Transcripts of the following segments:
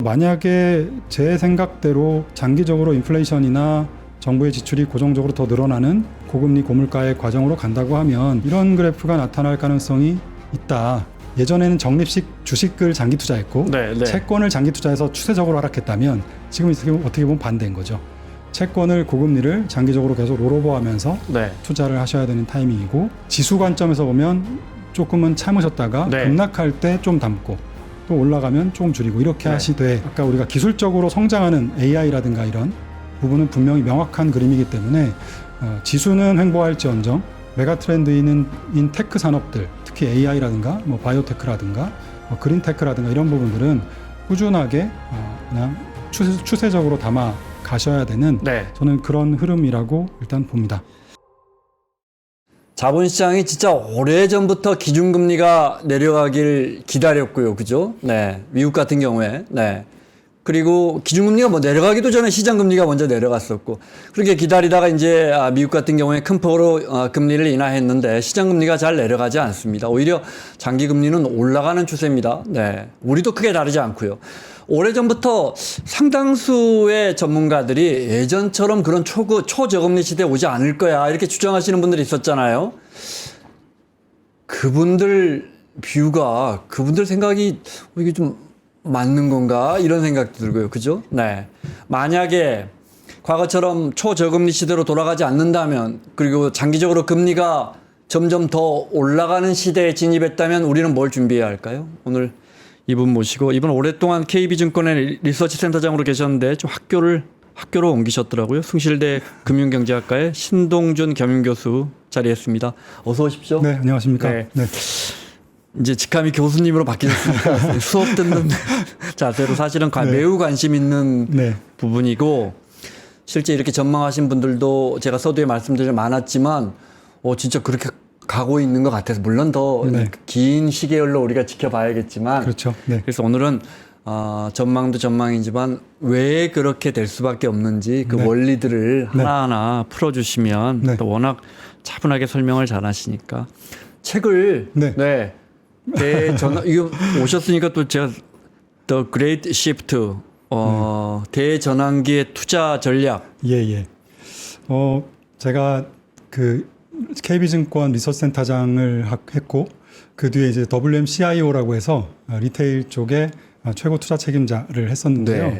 만약에 제 생각대로 장기적으로 인플레이션이나 정부의 지출이 고정적으로 더 늘어나는 고금리 고물가의 과정으로 간다고 하면 이런 그래프가 나타날 가능성이 있다. 예전에는 적립식 주식을 장기 투자했고 채권을 장기 투자해서 추세적으로 하락했다면 지금 어떻게 보면 반대인 거죠. 채권을 고금리를 장기적으로 계속 롤오버하면서 투자를 하셔야 되는 타이밍이고, 지수 관점에서 보면 조금은 참으셨다가 급락할 때 좀 담고 또 올라가면 조금 줄이고 이렇게 하시되, 아까 우리가 기술적으로 성장하는 AI라든가 이런 부분은 분명히 명확한 그림이기 때문에 지수는 횡보할지언정 메가 트렌드인 테크 산업들, 특히 AI라든가 뭐 바이오테크라든가 그린테크라든가 이런 부분들은 꾸준하게 그냥 추세적으로 담아 가셔야 되는 저는 그런 흐름이라고 일단 봅니다. 자본시장이 진짜 오래전부터 기준금리가 내려가길 기다렸고요. 그죠? 미국 같은 경우에. 그리고 기준금리가 뭐 내려가기도 전에 시장금리가 먼저 내려갔었고, 그렇게 기다리다가 이제 미국 같은 경우에 큰 폭으로 금리를 인하했는데 시장금리가 잘 내려가지 않습니다. 오히려 장기금리는 올라가는 추세입니다. 우리도 크게 다르지 않고요. 오래전부터 상당수의 전문가들이 예전처럼 그런 초저금리 시대에 오지 않을 거야 이렇게 주장하시는 분들이 있었잖아요. 그분들 뷰가, 그분들 생각이 이게 좀 맞는 건가 이런 생각도 들고요. 그죠? 만약에 과거처럼 초저금리 시대로 돌아가지 않는다면, 그리고 장기적으로 금리가 점점 더 올라가는 시대에 진입했다면 우리는 뭘 준비해야 할까요? 오늘 이분 모시고, 이분 오랫동안 KB증권의 리서치 센터장으로 계셨는데 좀 학교로 옮기셨더라고요. 숭실대 금융경제학과의 신동준 겸임교수 자리했습니다. 어서 오십시오. 네, 안녕하십니까. 이제 직함이 교수님으로 바뀌셨으니까 수업 듣는 자세로 사실은 매우 관심 있는 부분이고, 실제 이렇게 전망하신 분들도 제가 서두에 말씀드린 많았지만 진짜 그렇게 가고 있는 것 같아서, 물론 더 긴 시계열로 우리가 지켜봐야겠지만, 그렇죠. 그래서 오늘은 전망도 전망이지만 왜 그렇게 될 수밖에 없는지 그 원리들을 하나하나 풀어주시면, 또 워낙 차분하게 설명을 잘하시니까 책을 이거 오셨으니까 또 제가 The Great Shift 대전환기의 투자 전략. 제가 그 KB증권 리서치센터장을 했고, 그 뒤에 이제 WMCIO라고 해서 리테일 쪽에 최고 투자 책임자를 했었는데요.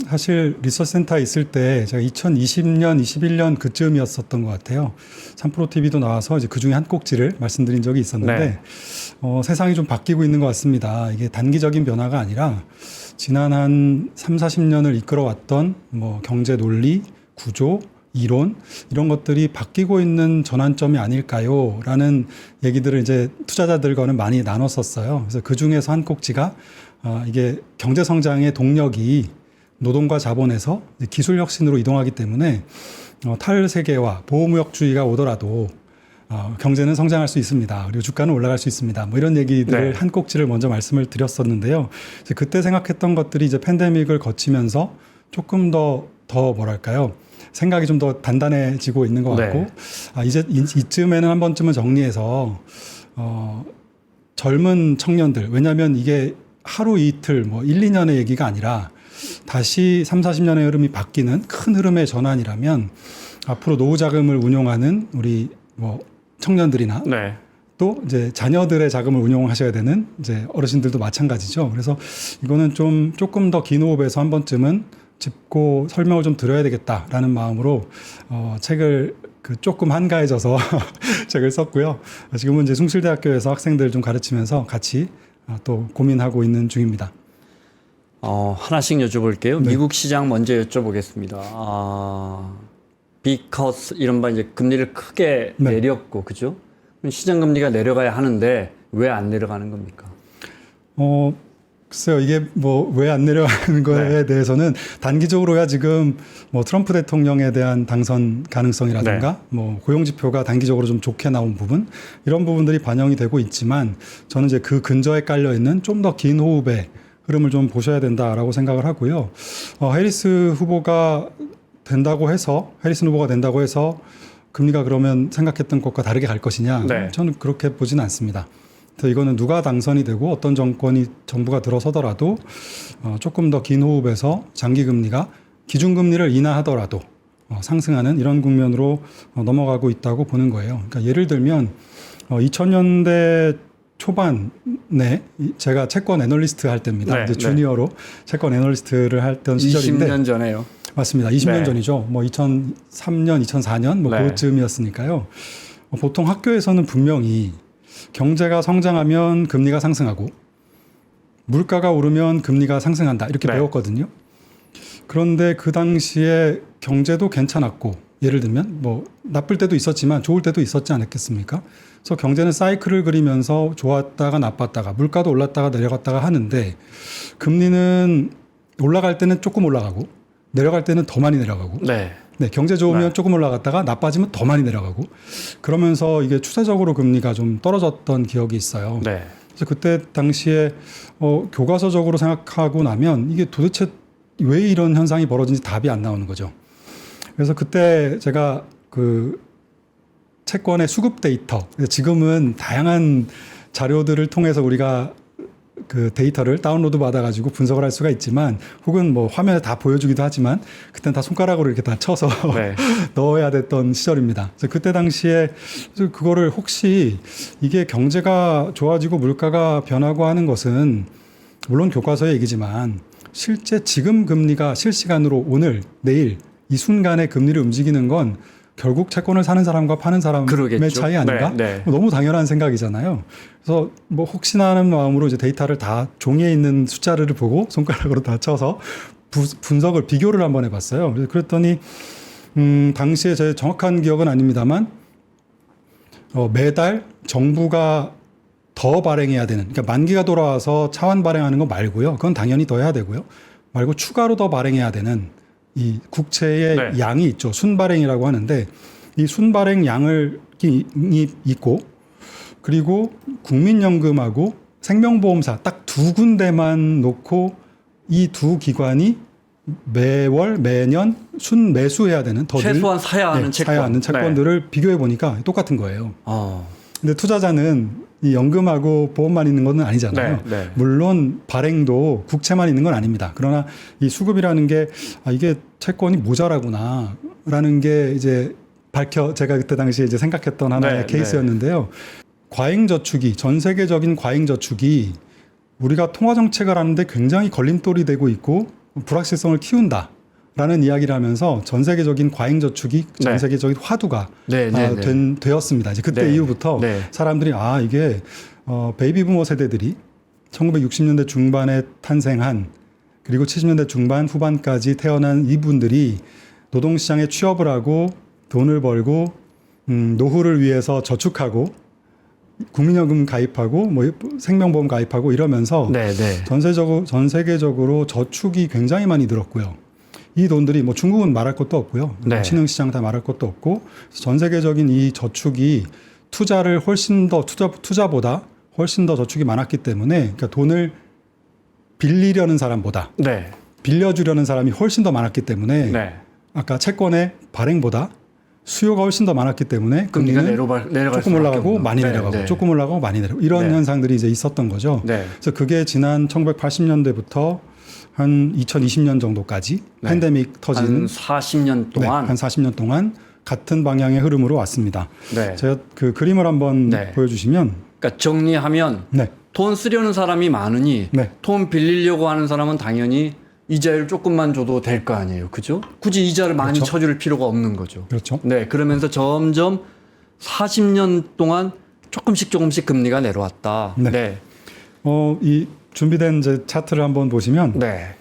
사실 리서치센터에 있을 때 제가 2020년, 21년 그쯤이었었던 것 같아요. 3프로TV도 나와서 이제 그 중에 한 꼭지를 말씀드린 적이 있었는데, 세상이 좀 바뀌고 있는 것 같습니다. 이게 단기적인 변화가 아니라 지난 한 3, 40년을 이끌어왔던 뭐 경제 논리, 구조, 이론 이런 것들이 바뀌고 있는 전환점이 아닐까요? 라는 얘기들을 이제 투자자들과는 많이 나눴었어요. 그래서 그 중에서 한 꼭지가 이게 경제 성장의 동력이 노동과 자본에서 기술 혁신으로 이동하기 때문에 탈세계화, 보호무역주의가 오더라도 경제는 성장할 수 있습니다. 그리고 주가는 올라갈 수 있습니다. 뭐 이런 얘기들을 한 꼭지를 먼저 말씀을 드렸었는데요. 그때 생각했던 것들이 이제 팬데믹을 거치면서 조금 더 뭐랄까요? 생각이 좀 더 단단해지고 있는 것 같고, 이제 이쯤에는 한 번쯤은 정리해서 젊은 청년들, 왜냐하면 이게 하루 이틀 뭐 1, 2년의 얘기가 아니라 다시 3, 40년의 흐름이 바뀌는 큰 흐름의 전환이라면, 앞으로 노후 자금을 운용하는 우리 뭐 청년들이나 또 이제 자녀들의 자금을 운용하셔야 되는 이제 어르신들도 마찬가지죠. 그래서 이거는 조금 더 긴 호흡에서 한 번쯤은 짚고 설명을 좀 드려야 되겠다라는 마음으로 책을 조금 한가해져서 책을 썼고요. 지금은 이제 숭실대학교에서 학생들 좀 가르치면서 같이 또 고민하고 있는 중입니다. 하나씩 여쭤볼게요. 미국 시장 먼저 여쭤보겠습니다. because 이른바 이제 금리를 크게 내렸고, 그죠? 시장 금리가 내려가야 하는데 왜 안 내려가는 겁니까? 글쎄요, 이게 뭐 왜 안 내려가는 거에 대해서는 단기적으로야 지금 뭐 트럼프 대통령에 대한 당선 가능성이라든가 뭐 고용 지표가 단기적으로 좀 좋게 나온 부분, 이런 부분들이 반영이 되고 있지만, 저는 이제 그 근저에 깔려 있는 좀 더 긴 호흡의 흐름을 좀 보셔야 된다라고 생각을 하고요. 해리슨 후보가 된다고 해서 금리가 그러면 생각했던 것과 다르게 갈 것이냐? 저는 그렇게 보지는 않습니다. 그래서 이거는 누가 당선이 되고 어떤 정부가 들어서더라도 조금 더 긴 호흡에서 장기금리가 기준금리를 인하하더라도 상승하는 이런 국면으로 넘어가고 있다고 보는 거예요. 그러니까 예를 들면 2000년대 초반에 제가 채권 애널리스트 할 때입니다. 네, 이제 주니어로 채권 애널리스트를 했던 시절인데 20년 전에요. 맞습니다. 20년 네. 전이죠. 뭐 2003년, 2004년 뭐 네. 그쯤이었으니까요. 보통 학교에서는 분명히 경제가 성장하면 금리가 상승하고 물가가 오르면 금리가 상승한다 이렇게 네. 배웠거든요. 그런데 그 당시에 경제도 괜찮았고 예를 들면 뭐 나쁠 때도 있었지만 좋을 때도 있었지 않았겠습니까? 그래서 경제는 사이클을 그리면서 좋았다가 나빴다가 물가도 올랐다가 내려갔다가 하는데 금리는 올라갈 때는 조금 올라가고 내려갈 때는 더 많이 내려가고 네. 네, 경제 좋으면 네. 조금 올라갔다가 나빠지면 더 많이 내려가고 그러면서 이게 추세적으로 금리가 좀 떨어졌던 기억이 있어요. 네. 그래서 그때 당시에 교과서적으로 생각하고 나면 이게 도대체 왜 이런 현상이 벌어진지 답이 안 나오는 거죠. 그래서 그때 제가 그 채권의 수급 데이터, 지금은 다양한 자료들을 통해서 우리가 그 데이터를 다운로드 받아가지고 분석을 할 수가 있지만 혹은 뭐 화면에 다 보여주기도 하지만 그때는 다 손가락으로 이렇게 다 쳐서 네. 넣어야 됐던 시절입니다. 그래서 그때 당시에 그거를 혹시 이게 경제가 좋아지고 물가가 변하고 하는 것은 물론 교과서의 얘기지만 실제 지금 금리가 실시간으로 오늘, 내일 이 순간에 금리를 움직이는 건 결국 채권을 사는 사람과 파는 사람의 그러겠죠. 차이 아닌가? 네, 네. 너무 당연한 생각이잖아요. 그래서 뭐 혹시나 하는 마음으로 이제 데이터를 다 종이에 있는 숫자를 보고 손가락으로 다 쳐서 분석을 비교를 한번 해봤어요. 그래서 그랬더니 당시에 제 정확한 기억은 아닙니다만 매달 정부가 더 발행해야 되는, 그러니까 만기가 돌아와서 차환 발행하는 거 말고요. 그건 당연히 더 해야 되고요. 말고 추가로 더 발행해야 되는 이 국채의 네. 양이 있죠. 순발행이라고 하는데 이 순발행 양을 있고 그리고 국민연금하고 생명보험사 딱 두 군데만 놓고 이 두 기관이 매월 매년 순매수해야 되는 더 최소한 사야 하는 채권. 사야 하는 채권들을 비교해 보니까 똑같은 거예요. 근데 투자자는 이 연금하고 보험만 있는 건 아니잖아요. 네, 네. 물론 발행도 국채만 있는 건 아닙니다. 그러나 이 수급이라는 게 이게 채권이 모자라구나라는 게 이제 제가 그때 당시에 이제 생각했던 하나의 네, 케이스였는데요. 과잉 저축이 전 세계적인 과잉 저축이 우리가 통화 정책을 하는데 굉장히 걸림돌이 되고 있고 불확실성을 키운다라는 이야기를 하면서 전 세계적인 과잉 저축이 전 네. 세계적인 화두가 네, 네, 네. 되었습니다. 이제 그때 네. 이후부터 네. 사람들이 이게 베이비 부머 세대들이 1960년대 중반에 탄생한 그리고 70년대 중반 후반까지 태어난 이분들이 노동시장에 취업을 하고 돈을 벌고 노후를 위해서 저축하고 국민연금 가입하고 뭐 생명보험 가입하고 이러면서 네, 네. 전 세계적으로 저축이 굉장히 많이 늘었고요. 이 돈들이 뭐 중국은 말할 것도 없고요. 네. 신흥시장 다 말할 것도 없고 전 세계적인 이 저축이 투자를 훨씬 더 투자보다 훨씬 더 저축이 많았기 때문에 그러니까 돈을 빌리려는 사람보다 네. 빌려주려는 사람이 훨씬 더 많았기 때문에 네. 아까 채권의 발행보다 수요가 훨씬 더 많았기 때문에 금리가 금리는 내려갈 조금 수밖에 올라가고 없는. 많이 네, 내려가고 네. 조금 올라가고 많이 내려가고 이런 네. 현상들이 이제 있었던 거죠. 네. 그래서 그게 지난 1980년대부터 한 2020년 정도까지 네. 팬데믹 터진 한 40년 동안. 한 40년 동안 같은 방향의 흐름으로 왔습니다. 네. 제가 그 그림을 한번 네. 보여주시면 그러니까 정리하면 네, 돈 쓰려는 사람이 많으니 네. 돈 빌리려고 하는 사람은 당연히 이자를 조금만 줘도 될 거 아니에요. 그죠? 굳이 이자를 많이 그렇죠. 쳐줄 필요가 없는 거죠. 그렇죠. 네. 그러면서 점점 40년 동안 조금씩 금리가 내려왔다. 네. 네. 이 준비된 이제 차트를 한번 보시면 네.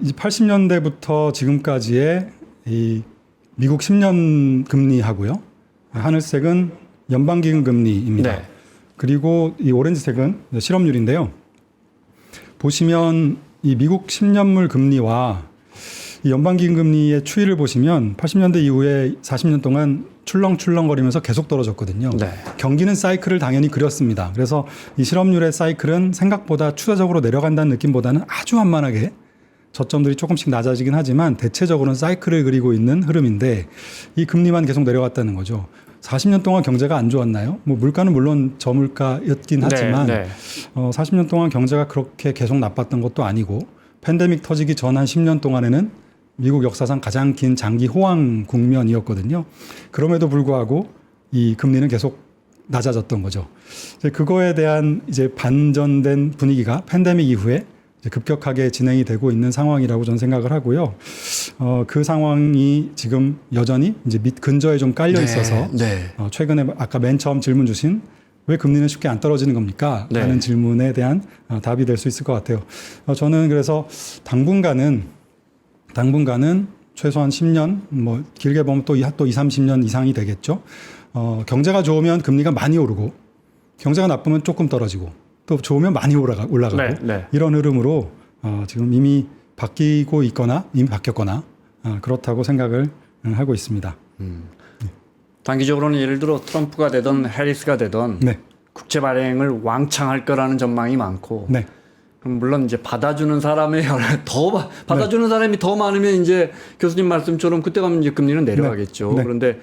이제 80년대부터 지금까지의 이 미국 10년 금리하고요. 하늘색은 연방기금 금리입니다. 네. 그리고 이 오렌지색은 실업률인데요. 보시면 이 미국 10년물 금리와 이 연방기금 금리의 추이를 보시면 80년대 이후에 40년 동안 출렁출렁거리면서 계속 떨어졌거든요. 네. 경기는 사이클을 당연히 그렸습니다. 그래서 이 실업률의 사이클은 생각보다 추세적으로 내려간다는 느낌보다는 아주缓慢하게 저점들이 조금씩 낮아지긴 하지만 대체적으로는 사이클을 그리고 있는 흐름인데 이 금리만 계속 내려갔다는 거죠. 40년 동안 경제가 안 좋았나요? 뭐 물가는 물론 저물가였긴 하지만 40년 동안 경제가 그렇게 계속 나빴던 것도 아니고 팬데믹 터지기 전 한 10년 동안에는 미국 역사상 가장 긴 장기 호황 국면이었거든요. 그럼에도 불구하고 이 금리는 계속 낮아졌던 거죠. 그거에 대한 이제 반전된 분위기가 팬데믹 이후에 이제 급격하게 진행이 되고 있는 상황이라고 저는 생각을 하고요. 그 상황이 지금 여전히 이제 밑 근저에 좀 깔려 있어서 최근에 아까 맨 처음 질문 주신 왜 금리는 쉽게 안 떨어지는 겁니까? 라는 질문에 대한 답이 될 수 있을 것 같아요. 저는 그래서 당분간은 최소한 10년, 뭐 길게 보면 또 20, 30년 이상이 되겠죠. 경제가 좋으면 금리가 많이 오르고 경제가 나쁘면 조금 떨어지고 또 좋으면 많이 올라가고 이런 흐름으로 지금 이미 바뀌고 있거나 이미 바뀌었거나 그렇다고 생각을 하고 있습니다. 단기적으로는 예를 들어 트럼프가 되던 해리스가 되던 국채 발행을 왕창 할 거라는 전망이 많고 그럼 물론 이제 받아주는 사람의 받아주는 사람이 더 많으면 이제 교수님 말씀처럼 그때 가면 이제 금리는 내려가겠죠. 그런데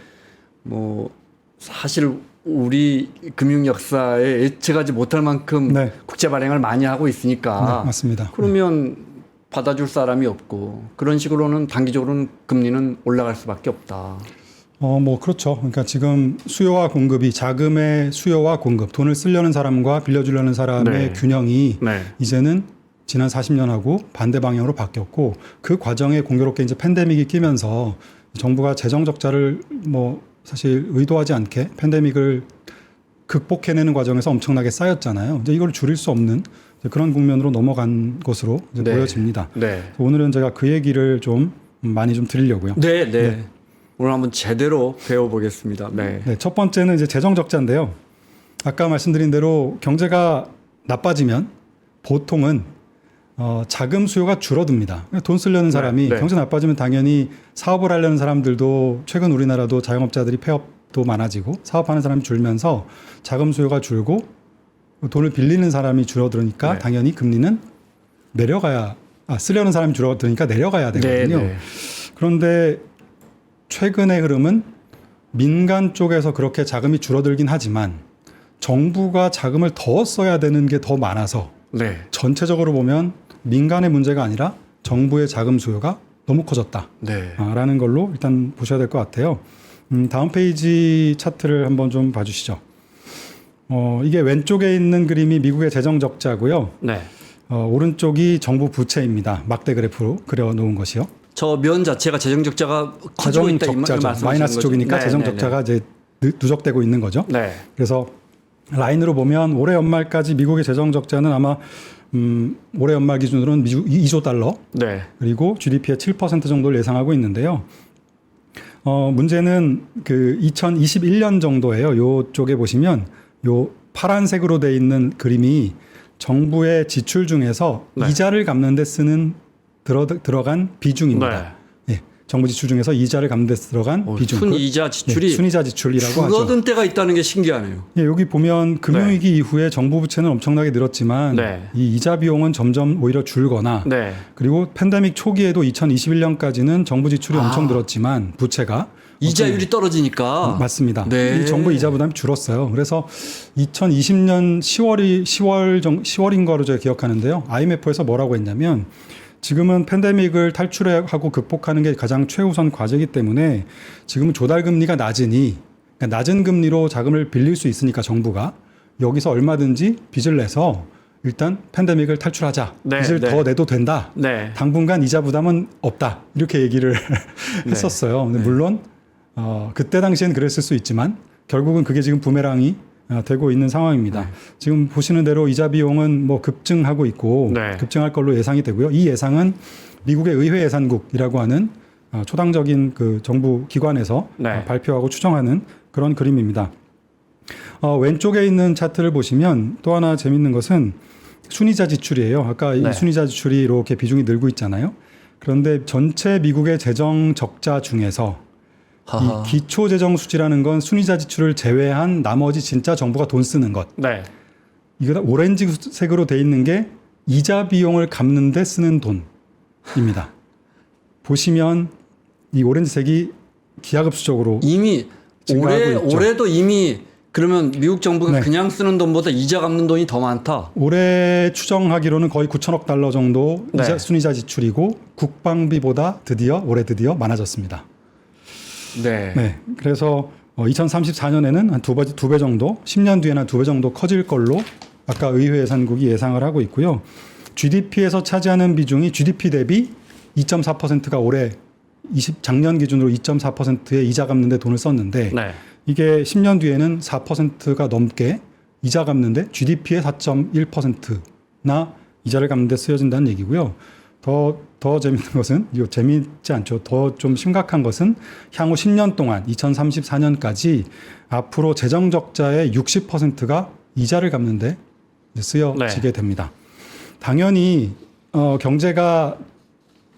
뭐 사실 우리 금융 역사에 예측하지 못할 만큼 국채 발행을 많이 하고 있으니까 맞습니다. 그러면 받아줄 사람이 없고 그런 식으로는 단기적으로는 금리는 올라갈 수밖에 없다. 뭐 그렇죠. 그러니까 지금 수요와 공급이 자금의 수요와 공급, 돈을 쓰려는 사람과 빌려주려는 사람의 균형이 이제는 지난 40년하고 반대 방향으로 바뀌었고 그 과정에 공교롭게 이제 팬데믹이 끼면서 정부가 재정 적자를 뭐 사실 의도하지 않게 팬데믹을 극복해내는 과정에서 엄청나게 쌓였잖아요. 이제 이걸 줄일 수 없는 그런 국면으로 넘어간 것으로 이제 보여집니다. 오늘은 제가 그 얘기를 좀 많이 좀 드리려고요. 오늘 한번 제대로 배워보겠습니다. 첫 번째는 이제 재정 적자인데요. 아까 말씀드린 대로 경제가 나빠지면 보통은 자금 수요가 줄어듭니다. 돈 쓰려는 사람이 경제 나빠지면 당연히 사업을 하려는 사람들도 최근 우리나라도 자영업자들이 폐업도 많아지고 사업하는 사람이 줄면서 자금 수요가 줄고 돈을 빌리는 사람이 줄어들으니까 당연히 금리는 쓰려는 사람이 줄어드니까 내려가야 되거든요. 그런데 최근의 흐름은 민간 쪽에서 그렇게 자금이 줄어들긴 하지만 정부가 자금을 더 써야 되는 게 더 많아서 전체적으로 보면 민간의 문제가 아니라 정부의 자금 수요가 너무 커졌다라는 걸로 일단 보셔야 될 것 같아요. 다음 페이지 차트를 한번 좀 봐주시죠. 이게 왼쪽에 있는 그림이 미국의 재정 적자고요. 오른쪽이 정부 부채입니다. 막대 그래프로 그려놓은 것이요. 저 면 자체가 재정 적자가 커지고 있다 이 말씀이신 마이너스 쪽이니까 재정 적자가 이제 누적되고 있는 거죠. 그래서 라인으로 보면 올해 연말까지 미국의 재정 적자는 아마 올해 연말 기준으로는 2조 달러 그리고 GDP의 7% 정도를 예상하고 있는데요. 문제는 그 2021년 정도예요. 요쪽에 보시면 요 파란색으로 돼 있는 그림이 정부의 지출 중에서 이자를 갚는 데 쓰는 들어간 비중입니다. 정부 지출 중에서 이자를 갚는 데 들어간 비중. 순이자 지출이 순이자 지출이라고 하죠. 줄어든 때가 있다는 게 신기하네요. 여기 보면 금융위기 이후에 정부 부채는 엄청나게 늘었지만 이 이자 비용은 점점 오히려 줄거나 그리고 팬데믹 초기에도 2021년까지는 정부 지출이 엄청 늘었지만 부채가 이자율이 떨어지니까 맞습니다. 이 정부 이자 부담이 줄었어요. 그래서 2020년 10월인 거로 제가 기억하는데요. IMF에서 뭐라고 했냐면 지금은 팬데믹을 탈출하고 극복하는 게 가장 최우선 과제이기 때문에 지금은 조달금리가 낮으니 그러니까 낮은 금리로 자금을 빌릴 수 있으니까 정부가 여기서 얼마든지 빚을 내서 일단 팬데믹을 탈출하자. 빚을 더 내도 된다. 당분간 이자 부담은 없다. 이렇게 얘기를 했었어요. 근데 물론 그때 당시엔 그랬을 수 있지만 결국은 그게 지금 부메랑이 되고 있는 상황입니다. 지금 보시는 대로 이자 비용은 뭐 급증하고 있고 급증할 걸로 예상이 되고요. 이 예상은 미국의 의회 예산국이라고 하는 초당적인 그 정부 기관에서 발표하고 추정하는 그런 그림입니다. 왼쪽에 있는 차트를 보시면 또 하나 재밌는 것은 순이자 지출이에요. 아까 이 순이자 지출이 이렇게 비중이 늘고 있잖아요. 그런데 전체 미국의 재정 적자 중에서 이 기초 재정 수지라는 건 순이자 지출을 제외한 나머지 진짜 정부가 돈 쓰는 것. 이거 오렌지색으로 돼 있는 게 이자 비용을 갚는 데 쓰는 돈. 입니다. 보시면 이 오렌지색이 기하급수적으로 이미 증가하고 있죠. 올해도 이미 그러면 미국 정부가 네. 그냥 쓰는 돈보다 이자 갚는 돈이 더 많다. 올해 추정하기로는 거의 9천억 달러 정도 네. 순이자 지출이고 국방비보다 올해 드디어 많아졌습니다. 네. 네, 그래서 2034년에는 한 두 배 정도, 10년 뒤에는 한 2배 정도 커질 걸로 아까 의회 예산국이 예상을 하고 있고요. GDP에서 차지하는 비중이 GDP 대비 2.4%가 올해 작년 기준으로 2.4%의 이자 갚는 데 돈을 썼는데 네. 이게 10년 뒤에는 4%가 넘게 이자 갚는데 GDP의 4.1%나 이자를 갚는 데 쓰여진다는 얘기고요. 더 재밌는 것은, 이거 재미있지 않죠. 더 좀 심각한 것은 향후 10년 동안 2034년까지 앞으로 재정 적자의 60%가 이자를 갚는 데 쓰여지게 됩니다. 당연히 경제가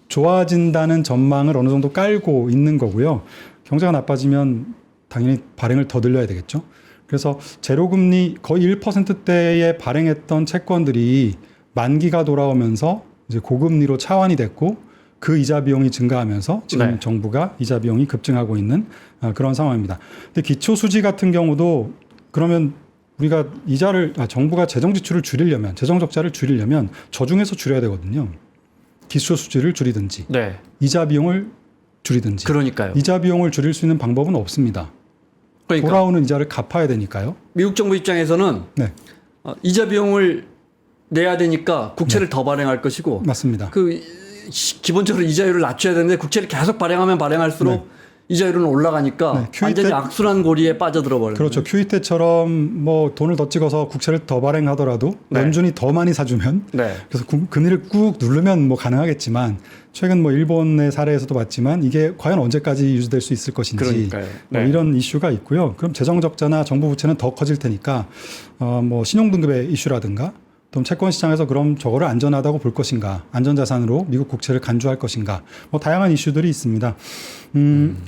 좋아진다는 전망을 어느 정도 깔고 있는 거고요. 경제가 나빠지면 당연히 발행을 더 늘려야 되겠죠. 그래서 제로금리 거의 1%대에 발행했던 채권들이 만기가 돌아오면서 이제 고금리로 차환이 됐고 그 이자 비용이 증가하면서 지금 네. 정부가 이자 비용이 급증하고 있는 그런 상황입니다. 근데 기초수지 같은 경우도 그러면 우리가 정부가 재정 지출을 줄이려면, 재정 적자를 줄이려면 저중에서 줄여야 되거든요. 기초수지를 줄이든지, 네. 이자 비용을 줄이든지. 그러니까요. 이자 비용을 줄일 수 있는 방법은 없습니다. 그러니까 돌아오는 이자를 갚아야 되니까요. 미국 정부 입장에서는 네, 이자 비용을 내야 되니까 국채를 더 발행할 것이고 맞습니다. 기본적으로 이자율을 낮춰야 되는데 국채를 계속 발행하면 발행할수록 이자율은 올라가니까 네, QE 완전히 때- 악순환 고리에 빠져들어 버려요. 그렇죠. QE 때처럼 뭐 돈을 더 찍어서 국채를 더 발행하더라도 네. 연준이 더 많이 사주면 네. 그래서 금리를 꾹 누르면 뭐 가능하겠지만 최근 뭐 일본의 사례에서도 봤지만 이게 과연 언제까지 유지될 수 있을 것인지 그러니까요. 뭐 네. 이런 이슈가 있고요. 그럼 재정 적자나 정부 부채는 더 커질 테니까 뭐 신용 등급의 이슈라든가 또 채권 시장에서 그럼 저거를 안전하다고 볼 것인가, 안전자산으로 미국 국채를 간주할 것인가, 뭐 다양한 이슈들이 있습니다.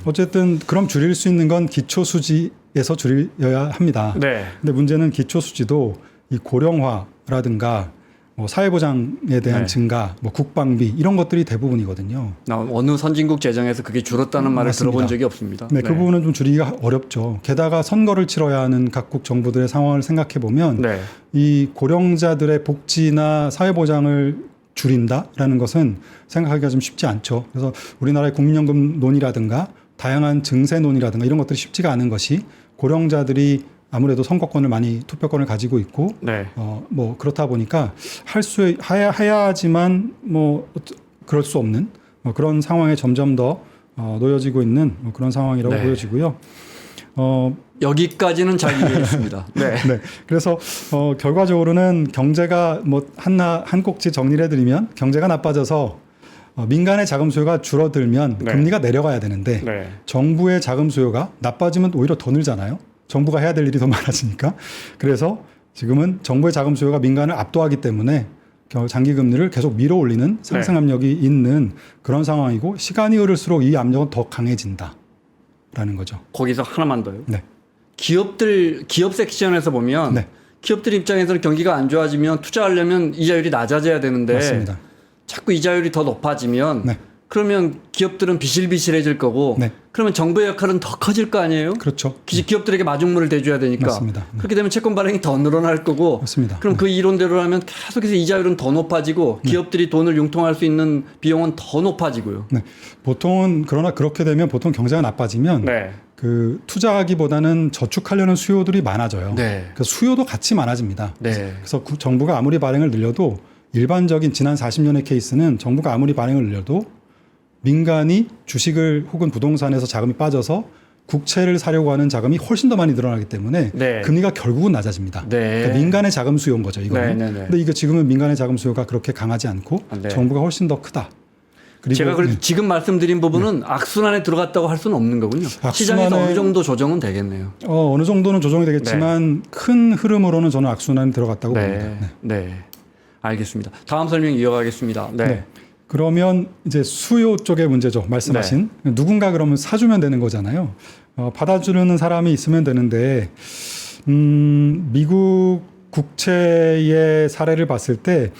어쨌든 그럼 줄일 수 있는 건 기초 수지에서 줄여야 합니다. 네. 근데 문제는 기초 수지도 이 고령화라든가 뭐 사회보장에 대한 네. 증가, 뭐 국방비 이런 것들이 대부분이거든요. 어느 선진국 재정에서 그게 줄었다는 말을 맞습니다. 들어본 적이 없습니다. 네, 그 부분은 좀 줄이기가 어렵죠. 게다가 선거를 치러야 하는 각국 정부들의 상황을 생각해 보면 네. 이 고령자들의 복지나 사회보장을 줄인다라는 것은 생각하기가 좀 쉽지 않죠. 그래서 우리나라의 국민연금 논의라든가 다양한 증세 논의라든가 이런 것들이 쉽지가 않은 것이 고령자들이 아무래도 선거권을 많이 투표권을 가지고 있고 네. 뭐 그렇다 보니까 해야 하지만 뭐 그럴 수 없는 뭐 그런 상황에 점점 더 놓여지고 있는 뭐 그런 상황이라고 네. 보여지고요. 여기까지는 잘 이해했습니다. 네. 네. 그래서 결과적으로는 경제가 뭐 한 꼭지 정리를 해드리면 경제가 나빠져서 민간의 자금 수요가 줄어들면 네. 금리가 내려가야 되는데 네. 정부의 자금 수요가 나빠지면 오히려 더 늘잖아요. 정부가 해야 될 일이 더 많아지니까. 그래서 지금은 정부의 자금 수요가 민간을 압도하기 때문에 장기 금리를 계속 밀어 올리는 상승 압력이 있는 그런 상황이고 시간이 흐를수록 이 압력은 더 강해진다라는 거죠. 거기서 하나만 더요. 네. 기업 섹션에서 보면 네. 기업들 입장에서는 경기가 안 좋아지면 투자하려면 이자율이 낮아져야 되는데 맞습니다. 자꾸 이자율이 더 높아지면 네. 그러면 기업들은 비실비실해질 거고 네. 그러면 정부의 역할은 더 커질 거 아니에요? 그렇죠. 기업들에게 마중물을 대줘야 되니까. 맞습니다. 네. 그렇게 되면 채권 발행이 더 늘어날 거고 맞습니다. 그럼 그 이론대로라면 계속해서 이자율은 더 높아지고 기업들이 돈을 융통할 수 있는 비용은 더 높아지고요. 네. 그러나 그렇게 되면 보통 경제가 나빠지면 네. 그 투자하기보다는 저축하려는 수요들이 많아져요. 네. 그래서 수요도 같이 많아집니다. 네. 그래서 정부가 아무리 발행을 늘려도 일반적인 지난 40년의 케이스는 정부가 아무리 발행을 늘려도 민간이 주식을 혹은 부동산에서 자금이 빠져서 국채를 사려고 하는 자금이 훨씬 더 많이 늘어나기 때문에 네. 금리가 결국은 낮아집니다. 네. 그러니까 민간의 자금 수요인 거죠, 이거는. 네, 네, 네. 근데 이게 지금은 민간의 자금 수요가 그렇게 강하지 않고 네. 정부가 훨씬 더 크다. 그리고 제가 지금 말씀드린 부분은 악순환에 들어갔다고 할 수는 없는 거군요. 시장에서 어느 정도 조정은 되겠네요. 어느 정도는 조정이 되겠지만 큰 흐름으로는 저는 악순환이 들어갔다고 봅니다. 네. 네. 알겠습니다. 다음 설명 이어가겠습니다. 네. 네. 그러면 이제 수요 쪽의 문제죠. 말씀하신. 누군가 그러면 사주면 되는 거잖아요. 받아주는 사람이 있으면 되는데, 미국 국채의 사례를 봤을 때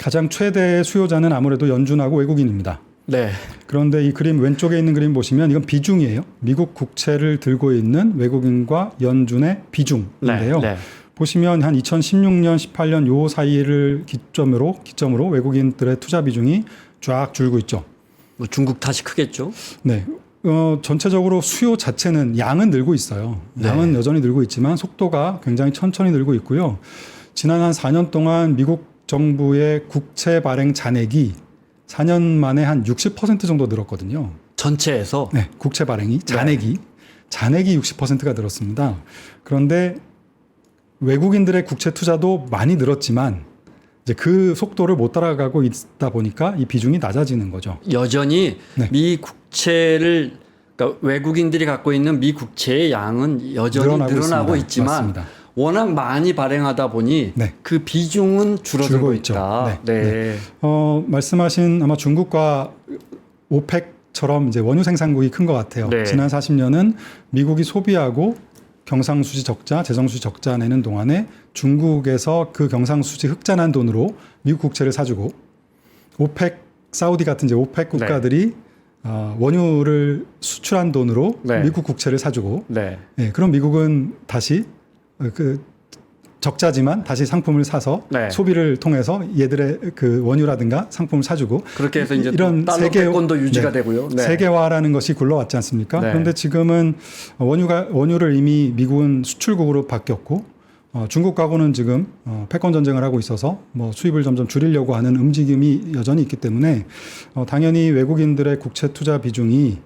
가장 최대 수요자는 아무래도 연준하고 외국인입니다. 네. 그런데 이 그림 왼쪽에 있는 그림 보시면 이건 비중이에요. 미국 국채를 들고 있는 외국인과 연준의 비중인데요. 네. 보시면 한 2016년, 18년 요 사이를 기점으로 외국인들의 투자 비중이 쫙 줄고 있죠. 뭐 중국 탓이 크겠죠. 네. 전체적으로 수요 자체는 양은 늘고 있어요. 네. 양은 여전히 늘고 있지만 속도가 굉장히 천천히 늘고 있고요. 지난 한 4년 동안 미국 정부의 국채 발행 잔액이 4년 만에 한 60% 정도 늘었거든요. 전체에서. 네, 국채 발행이 잔액이 60%가 늘었습니다. 그런데 외국인들의 국채 투자도 많이 늘었지만 이제 그 속도를 못 따라가고 있다 보니까 이 비중이 낮아지는 거죠. 여전히 네. 미 국채를 그러니까 외국인들이 갖고 있는 미 국채의 양은 여전히 늘어나고 있지만 맞습니다. 워낙 많이 발행하다 보니 네. 그 비중은 줄어들고 있죠. 있다. 네. 말씀하신 아마 중국과 오펙처럼 이제 원유 생산국이 큰 것 같아요. 네. 지난 40년은 미국이 소비하고 경상수지 적자, 재정수지 적자 내는 동안에 중국에서 그 경상수지 흑자난 돈으로 미국 국채를 사주고 오펙, 사우디 같은 이제 오펙 국가들이 원유를 수출한 돈으로 네. 미국 국채를 사주고 네. 그럼 미국은 다시 그 적자지만 다시 상품을 사서 네. 소비를 통해서 얘들의 그 원유라든가 상품을 사주고 그렇게 해서 이제 이런 달러 패권도 유지가 되고요. 네. 세계화라는 것이 굴러왔지 않습니까? 네. 그런데 지금은 원유를 이미 미국은 수출국으로 바뀌었고 중국하고는 지금 패권 전쟁을 하고 있어서 뭐 수입을 점점 줄이려고 하는 움직임이 여전히 있기 때문에 당연히 외국인들의 국채 투자 비중이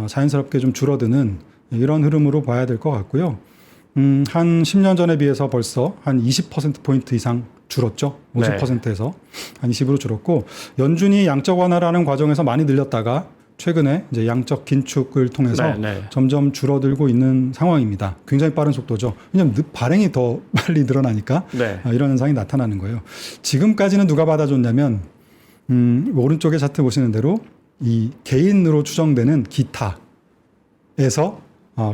자연스럽게 좀 줄어드는 이런 흐름으로 봐야 될 것 같고요. 한 10년 전에 비해서 벌써 한 20%포인트 이상 줄었죠. 50%에서 한 20으로 줄었고, 연준이 양적 완화라는 과정에서 많이 늘렸다가 최근에 이제 양적 긴축을 통해서 점점 줄어들고 있는 상황입니다. 굉장히 빠른 속도죠. 왜냐하면 발행이 더 빨리 늘어나니까 이런 현상이 나타나는 거예요. 지금까지는 누가 받아줬냐면 오른쪽에 차트 보시는 대로 이 개인으로 추정되는 기타에서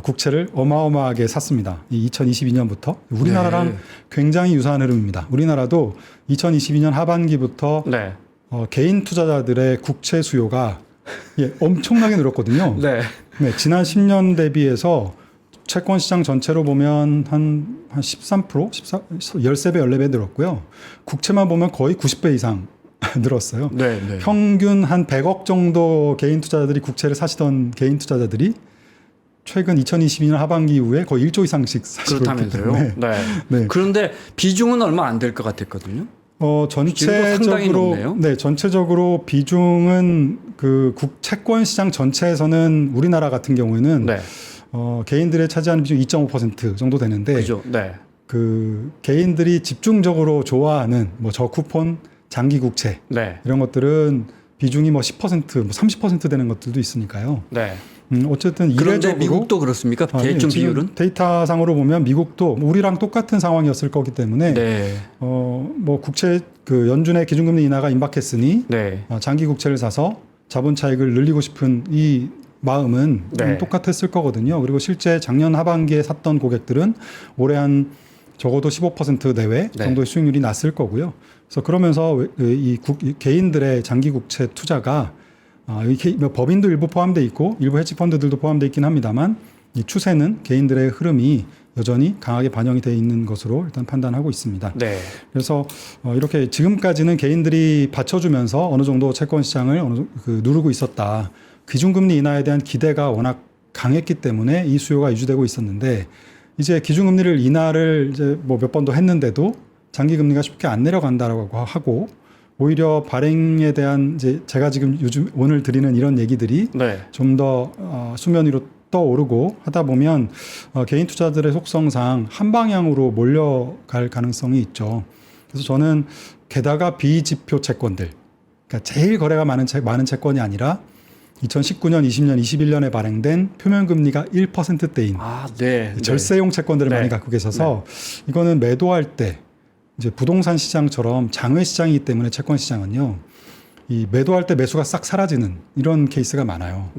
국채를 어마어마하게 샀습니다. 2022년부터. 우리나라랑 굉장히 유사한 흐름입니다. 우리나라도 2022년 하반기부터 개인 투자자들의 국채 수요가 엄청나게 늘었거든요. 지난 10년 대비해서 채권 시장 전체로 보면 한 13%, 13배, 14배 늘었고요. 국채만 보면 거의 90배 이상 늘었어요. 평균 한 100억 정도 개인 투자자들이 국채를 사시던 개인 투자자들이 최근 2022년 하반기 이후에 거의 1조 이상씩 사시고 있기 때문에. 그런데 비중은 얼마 안 될 것 같았거든요. 전체적으로 비중은 그 채권 시장 전체에서는 우리나라 같은 경우에는 개인들의 차지하는 비중 2.5% 정도 되는데 그 개인들이 집중적으로 좋아하는 뭐 저쿠폰 장기 국채 이런 것들은 비중이 뭐 10%, 뭐 30% 되는 것들도 있으니요. 어쨌든 그런데 미국도 그렇습니까? 대충 비율은? 데이터상으로 보면 미국도 우리랑 똑같은 상황이었을 거기 때문에 뭐 국채 그 연준의 기준금리 인하가 임박했으니 장기 국채를 사서 자본 차익을 늘리고 싶은 이 마음은 똑같았을 거거든요. 그리고 실제 작년 하반기에 샀던 고객들은 올해 한 적어도 15% 내외 정도의 수익률이 났을 거고요. 그래서 그러면서 이 개인들의 장기 국채 투자가 법인도 일부 포함되어 있고 일부 헤지펀드들도 포함되어 있긴 합니다만 이 추세는 개인들의 흐름이 여전히 강하게 반영이 되어 있는 것으로 일단 판단하고 있습니다. 그래서 이렇게 지금까지는 개인들이 받쳐주면서 어느 정도 채권 시장을 누르고 있었다. 기준금리 인하에 대한 기대가 워낙 강했기 때문에 이 수요가 유지되고 있었는데 이제 기준금리를 인하를 이제 뭐 몇 번 더 했는데도 장기금리가 쉽게 안 내려간다라고 하고 오히려 발행에 대한 이제 제가 지금 오늘 드리는 이런 얘기들이 좀 더 수면 위로 떠오르고 하다 보면 개인 투자들의 속성상 한 방향으로 몰려갈 가능성이 있죠. 그래서 저는 게다가 비지표 채권들, 그러니까 제일 거래가 많은 채권이 아니라 2019년, 20년, 21년에 발행된 표면금리가 1%대인 절세용 채권들을 많이 갖고 계셔서 이거는 매도할 때 이제 부동산 시장처럼 장외 시장이기 때문에 채권 시장은요, 이 매도할 때 매수가 싹 사라지는 이런 케이스가 많아요.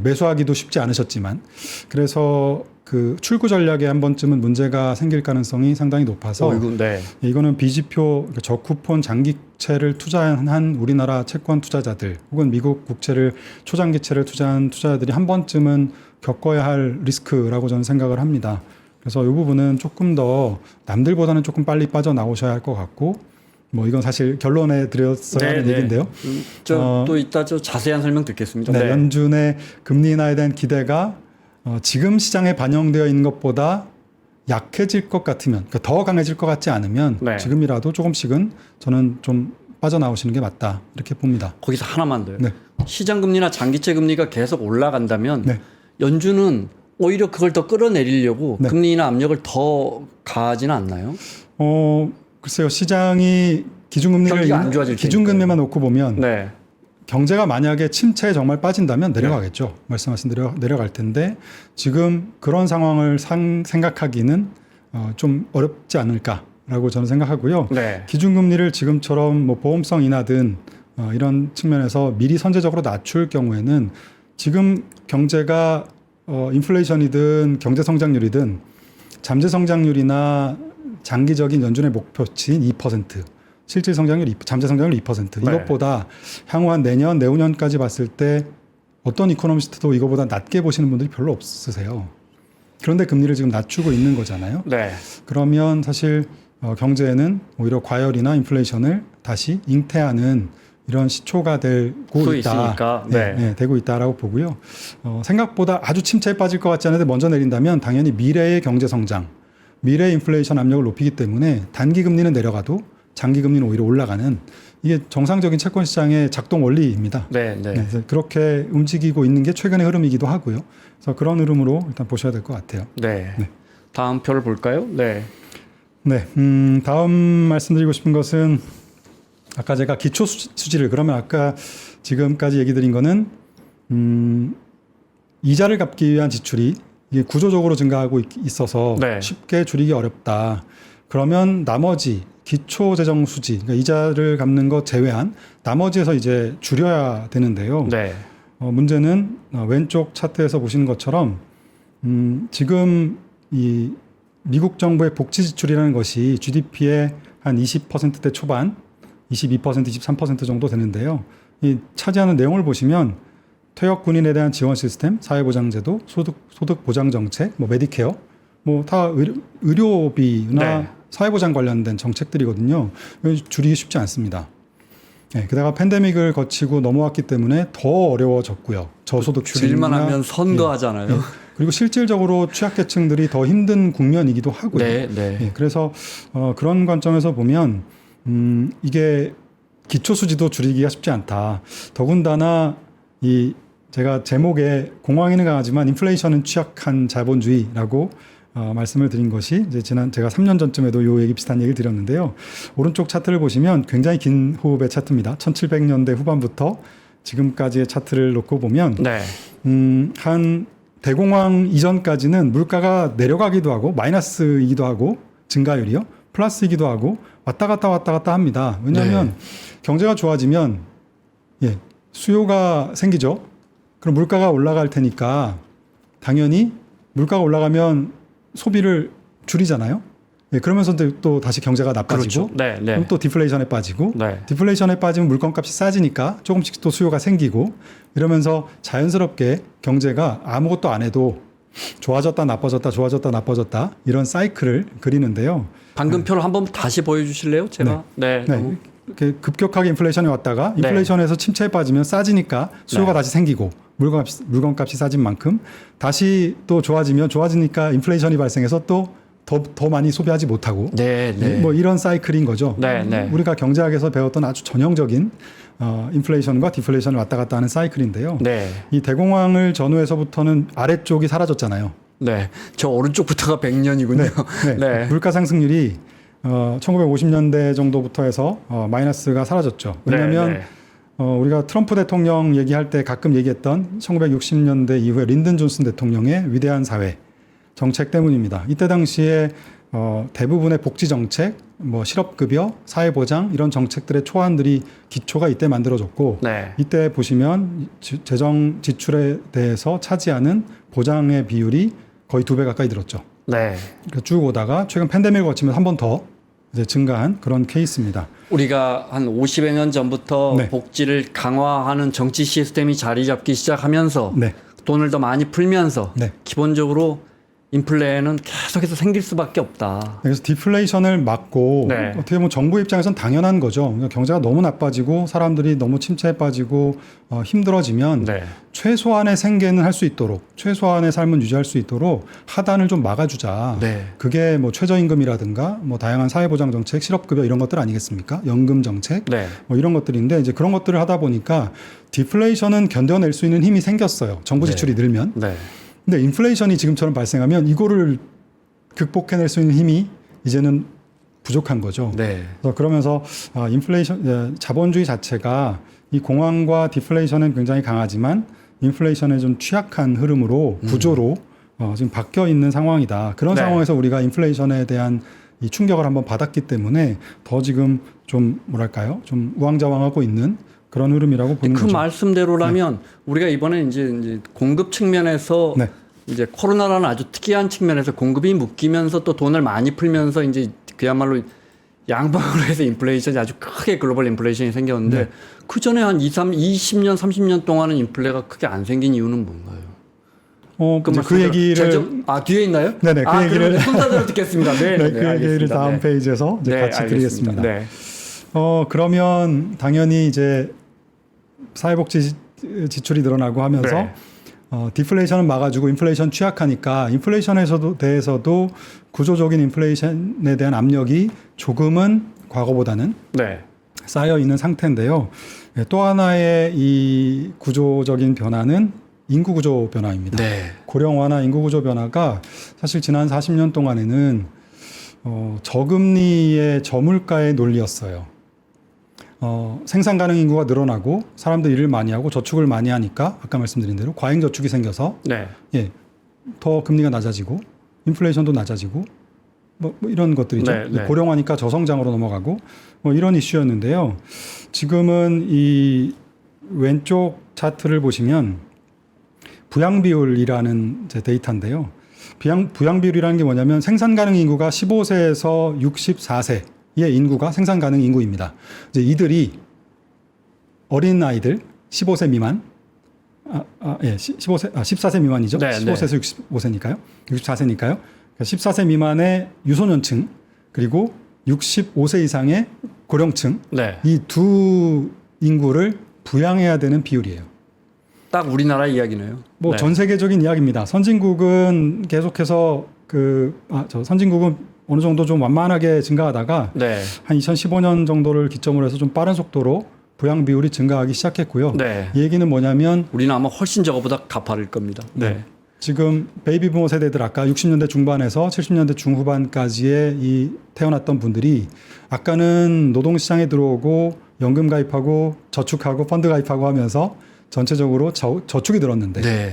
매수하기도 쉽지 않으셨지만 그래서 그 출구 전략에 한 번쯤은 문제가 생길 가능성이 상당히 높아서 네. 이거는 비지표 저쿠폰 장기채를 투자한 우리나라 채권 투자자들 혹은 미국 국채를 초장기채를 투자한 투자자들이 한 번쯤은 겪어야 할 리스크라고 저는 생각을 합니다. 그래서 이 부분은 조금 더 남들보다는 조금 빨리 빠져나오셔야 할 것 같고 뭐 이건 사실 결론에 드렸어야 하는 얘기인데요. 또 이따 저 자세한 설명 듣겠습니다. 네, 연준의 금리 인하에 대한 기대가 지금 시장에 반영되어 있는 것보다 약해질 것 같으면, 그러니까 더 강해질 것 같지 않으면 네. 지금이라도 조금씩은 저는 좀 빠져나오시는 게 맞다 이렇게 봅니다. 거기서 하나만 더요. 네. 시장 금리나 장기채 금리가 계속 올라간다면 네. 연준은 오히려 그걸 더 끌어내리려고 네. 금리 인하 압력을 더 가하지는 않나요? 글쎄요, 시장이 경기가 안 좋아질 기준금리만 놓고 보면 네. 경제가 만약에 침체에 정말 빠진다면 내려가겠죠. 말씀하신 대로 내려갈 텐데 지금 그런 상황을 생각하기는 좀 어렵지 않을까라고 저는 생각하고요. 네. 기준금리를 지금처럼 뭐 보험성 인하든 이런 측면에서 미리 선제적으로 낮출 경우에는 지금 경제가 인플레이션이든 경제 성장률이든 잠재 성장률이나 장기적인 연준의 목표치인 2%, 실질 성장률, 잠재 성장률 2%. 네. 이것보다 향후 한 내년, 내후년까지 봤을 때 어떤 이코노미스트도 이거보다 낮게 보시는 분들이 별로 없으세요. 그런데 금리를 지금 낮추고 있는 거잖아요. 네. 그러면 사실 경제에는 오히려 과열이나 인플레이션을 다시 잉태하는 이런 시초가 되고 있다. 되고 있다라고 보고요. 생각보다 아주 침체에 빠질 것 같지 않은데 먼저 내린다면 당연히 미래의 경제 성장, 미래의 인플레이션 압력을 높이기 때문에 단기 금리는 내려가도 장기 금리는 오히려 올라가는 이게 정상적인 채권 시장의 작동 원리입니다. 네. 그래서 그렇게 움직이고 있는 게 최근의 흐름이기도 하고요. 그래서 그런 흐름으로 일단 보셔야 될 것 같아요. 네. 다음 표를 볼까요? 네. 네. 다음 말씀드리고 싶은 것은 아까 제가 기초 수지를 그러면 아까 지금까지 얘기 드린 거는 이자를 갚기 위한 지출이 이게 구조적으로 증가하고 있어서 네. 쉽게 줄이기 어렵다. 그러면 나머지 기초 재정 수지, 그러니까 이자를 갚는 것 제외한 나머지에서 이제 줄여야 되는데요. 네. 문제는 왼쪽 차트에서 보시는 것처럼 지금 이 미국 정부의 복지 지출이라는 것이 GDP의 한 20%대 초반, 22%, 23% 정도 되는데요. 이 차지하는 내용을 보시면 퇴역 군인에 대한 지원 시스템, 사회보장제도, 소득 보장 정책, 뭐 메디케어, 뭐 다 의료비나 네. 사회보장 관련된 정책들이거든요. 줄이기 쉽지 않습니다. 네, 게다가 팬데믹을 거치고 넘어왔기 때문에 더 어려워졌고요. 저소득층이나 줄일만 하면 선거하잖아요. 그리고 실질적으로 취약계층들이 더 힘든 국면이기도 하고요. 네. 그래서 그런 관점에서 보면 이게 기초수지도 줄이기가 쉽지 않다. 더군다나 제가 제목에 공황에는 강하지만 인플레이션은 취약한 자본주의라고 말씀을 드린 것이 이제 제가 3년 전쯤에도 요 얘기 비슷한 얘기를 드렸는데요. 오른쪽 차트를 보시면 굉장히 긴 호흡의 차트입니다. 1700년대 후반부터 지금까지의 차트를 놓고 보면 네. 한 대공황 이전까지는 물가가 내려가기도 하고 마이너스이기도 하고 증가율이요. 플러스이기도 하고 왔다 갔다 합니다. 왜냐하면 경제가 좋아지면 수요가 생기죠. 그럼 물가가 올라갈 테니까 당연히 물가가 올라가면 소비를 줄이잖아요. 그러면서 또 다시 경제가 나빠지고 그렇죠. 그럼 또 디플레이션에 빠지고 디플레이션에 빠지면 물건값이 싸지니까 조금씩 또 수요가 생기고 이러면서 자연스럽게 경제가 아무것도 안 해도 좋아졌다 나빠졌다 이런 사이클을 그리는데요. 방금 표를 한번 다시 보여주실래요? 제가 이렇게 급격하게 인플레이션이 왔다가 인플레이션에서 침체에 빠지면 싸지니까 수요가 다시 생기고 물건값이 싸진 만큼 다시 또 좋아지니까 인플레이션이 발생해서 또 더 많이 소비하지 못하고 뭐 이런 사이클인 거죠. 우리가 경제학에서 배웠던 아주 전형적인 인플레이션과 디플레이션을 왔다 갔다 하는 사이클인데요. 이 대공황을 전후에서부터는 아래쪽이 사라졌잖아요. 저 오른쪽부터가 100년이군요. 물가 상승률이 1950년대 정도부터 해서 마이너스가 사라졌죠. 왜냐하면 우리가 트럼프 대통령 얘기할 때 가끔 얘기했던 1960년대 이후에 린든 존슨 대통령의 위대한 사회 정책 때문입니다. 이때 당시에 대부분의 복지 정책, 뭐 실업급여, 사회보장 이런 정책들의 초안들이 기초가 이때 만들어졌고 이때 보시면 재정 지출에 대해서 차지하는 보장의 비율이 거의 2배 가까이 늘었죠. 네. 그러니까 쭉 오다가 최근 팬데믹을 거치면서 한 번 더 이제 증가한 그런 케이스입니다. 우리가 한 50여 년 전부터 네. 복지를 강화하는 정치 시스템이 자리 잡기 시작하면서 네. 돈을 더 많이 풀면서 네. 기본적으로 인플레는 계속해서 생길 수밖에 없다. 그래서 디플레이션을 막고 네. 어떻게 보면 정부 입장에서는 당연한 거죠. 그러니까 경제가 너무 나빠지고 사람들이 너무 침체에 빠지고 힘들어지면 네. 최소한의 생계는 할 수 있도록 최소한의 삶은 유지할 수 있도록 하단을 좀 막아주자. 네. 그게 뭐 최저임금이라든가 뭐 다양한 사회보장 정책, 실업급여 이런 것들 아니겠습니까? 연금 정책 네. 뭐 이런 것들인데 이제 그런 것들을 하다 보니까 디플레이션은 견뎌낼 수 있는 힘이 생겼어요. 정부 지출이 늘면. 네. 근데 인플레이션이 지금처럼 발생하면 이거를 극복해낼 수 있는 힘이 이제는 부족한 거죠. 네. 그래서 그러면서 인플레이션 자본주의 자체가 이 공황과 디플레이션은 굉장히 강하지만 인플레이션에 좀 취약한 흐름으로 구조로 지금 바뀌어 있는 상황이다. 그런 네. 상황에서 우리가 인플레이션에 대한 이 충격을 한번 받았기 때문에 더 지금 좀 뭐랄까요? 좀 우왕좌왕하고 있는 그런 흐름이라고 보는 그 거죠. 말씀대로라면 우리가 이번에 이제 공급 측면에서 네. 이제 코로나라는 아주 특이한 측면에서 공급이 묶이면서 또 돈을 많이 풀면서 이제 그야말로 양방으로 해서 인플레이션이 아주 크게 글로벌 인플레이션이 생겼는데 네. 그 전에 한 20년, 30년 동안은 인플레가 크게 안 생긴 이유는 뭔가요? 이제 그 얘기를 뒤에 있나요? 네네, 그 얘기를 그럼 순서대로 듣겠습니다. 네, 네, 그 얘기를 알겠습니다. 다음 네. 페이지에서 이제 네, 같이 알겠습니다. 드리겠습니다. 네. 그러면 당연히 이제 사회복지 지출이 늘어나고 하면서 네. 디플레이션을 막아주고 인플레이션 취약하니까 인플레이션에서도 대해서도 구조적인 인플레이션에 대한 압력이 조금은 과거보다는 네. 쌓여 있는 상태인데요. 또 하나의 이 구조적인 변화는 인구 구조 변화입니다. 네. 고령화나 인구 구조 변화가 사실 지난 40년 동안에는 저금리의 저물가의 논리였어요. 생산 가능 인구가 늘어나고 사람들이 일을 많이 하고 저축을 많이 하니까 아까 말씀드린 대로 과잉 저축이 생겨서 네. 더 금리가 낮아지고 인플레이션도 낮아지고 뭐 이런 것들이죠. 네, 네. 고령화니까 저성장으로 넘어가고 뭐 이런 이슈였는데요. 지금은 이 왼쪽 차트를 보시면 부양 비율이라는 이제 데이터인데요. 부양 비율이라는 게 뭐냐면 생산 가능 인구가 15세에서 64세 의 인구가 생산 가능 인구입니다. 이제 이들이 어린 아이들 15세 미만, 14세 미만이죠. 네, 15세에서 65세니까요. 64세니까요. 14세 미만의 유소년층 그리고 65세 이상의 고령층 네. 이 두 인구를 부양해야 되는 비율이에요. 딱 우리나라 이야기네요. 뭐 네. 전 세계적인 이야기입니다. 선진국은 계속해서 선진국은 어느 정도 좀 완만하게 증가하다가 네. 한 2015년 정도를 기점으로 해서 좀 빠른 속도로 부양 비율이 증가하기 시작했고요. 네. 이 얘기는 뭐냐면 우리는 아마 훨씬 저거보다 가파를 겁니다. 네. 지금 베이비 부모 세대들 아까 60년대 중반에서 70년대 중후반까지의 이 태어났던 분들이 아까는 노동시장에 들어오고 연금 가입하고 저축하고 펀드 가입하고 하면서 전체적으로 저축이 늘었는데 네.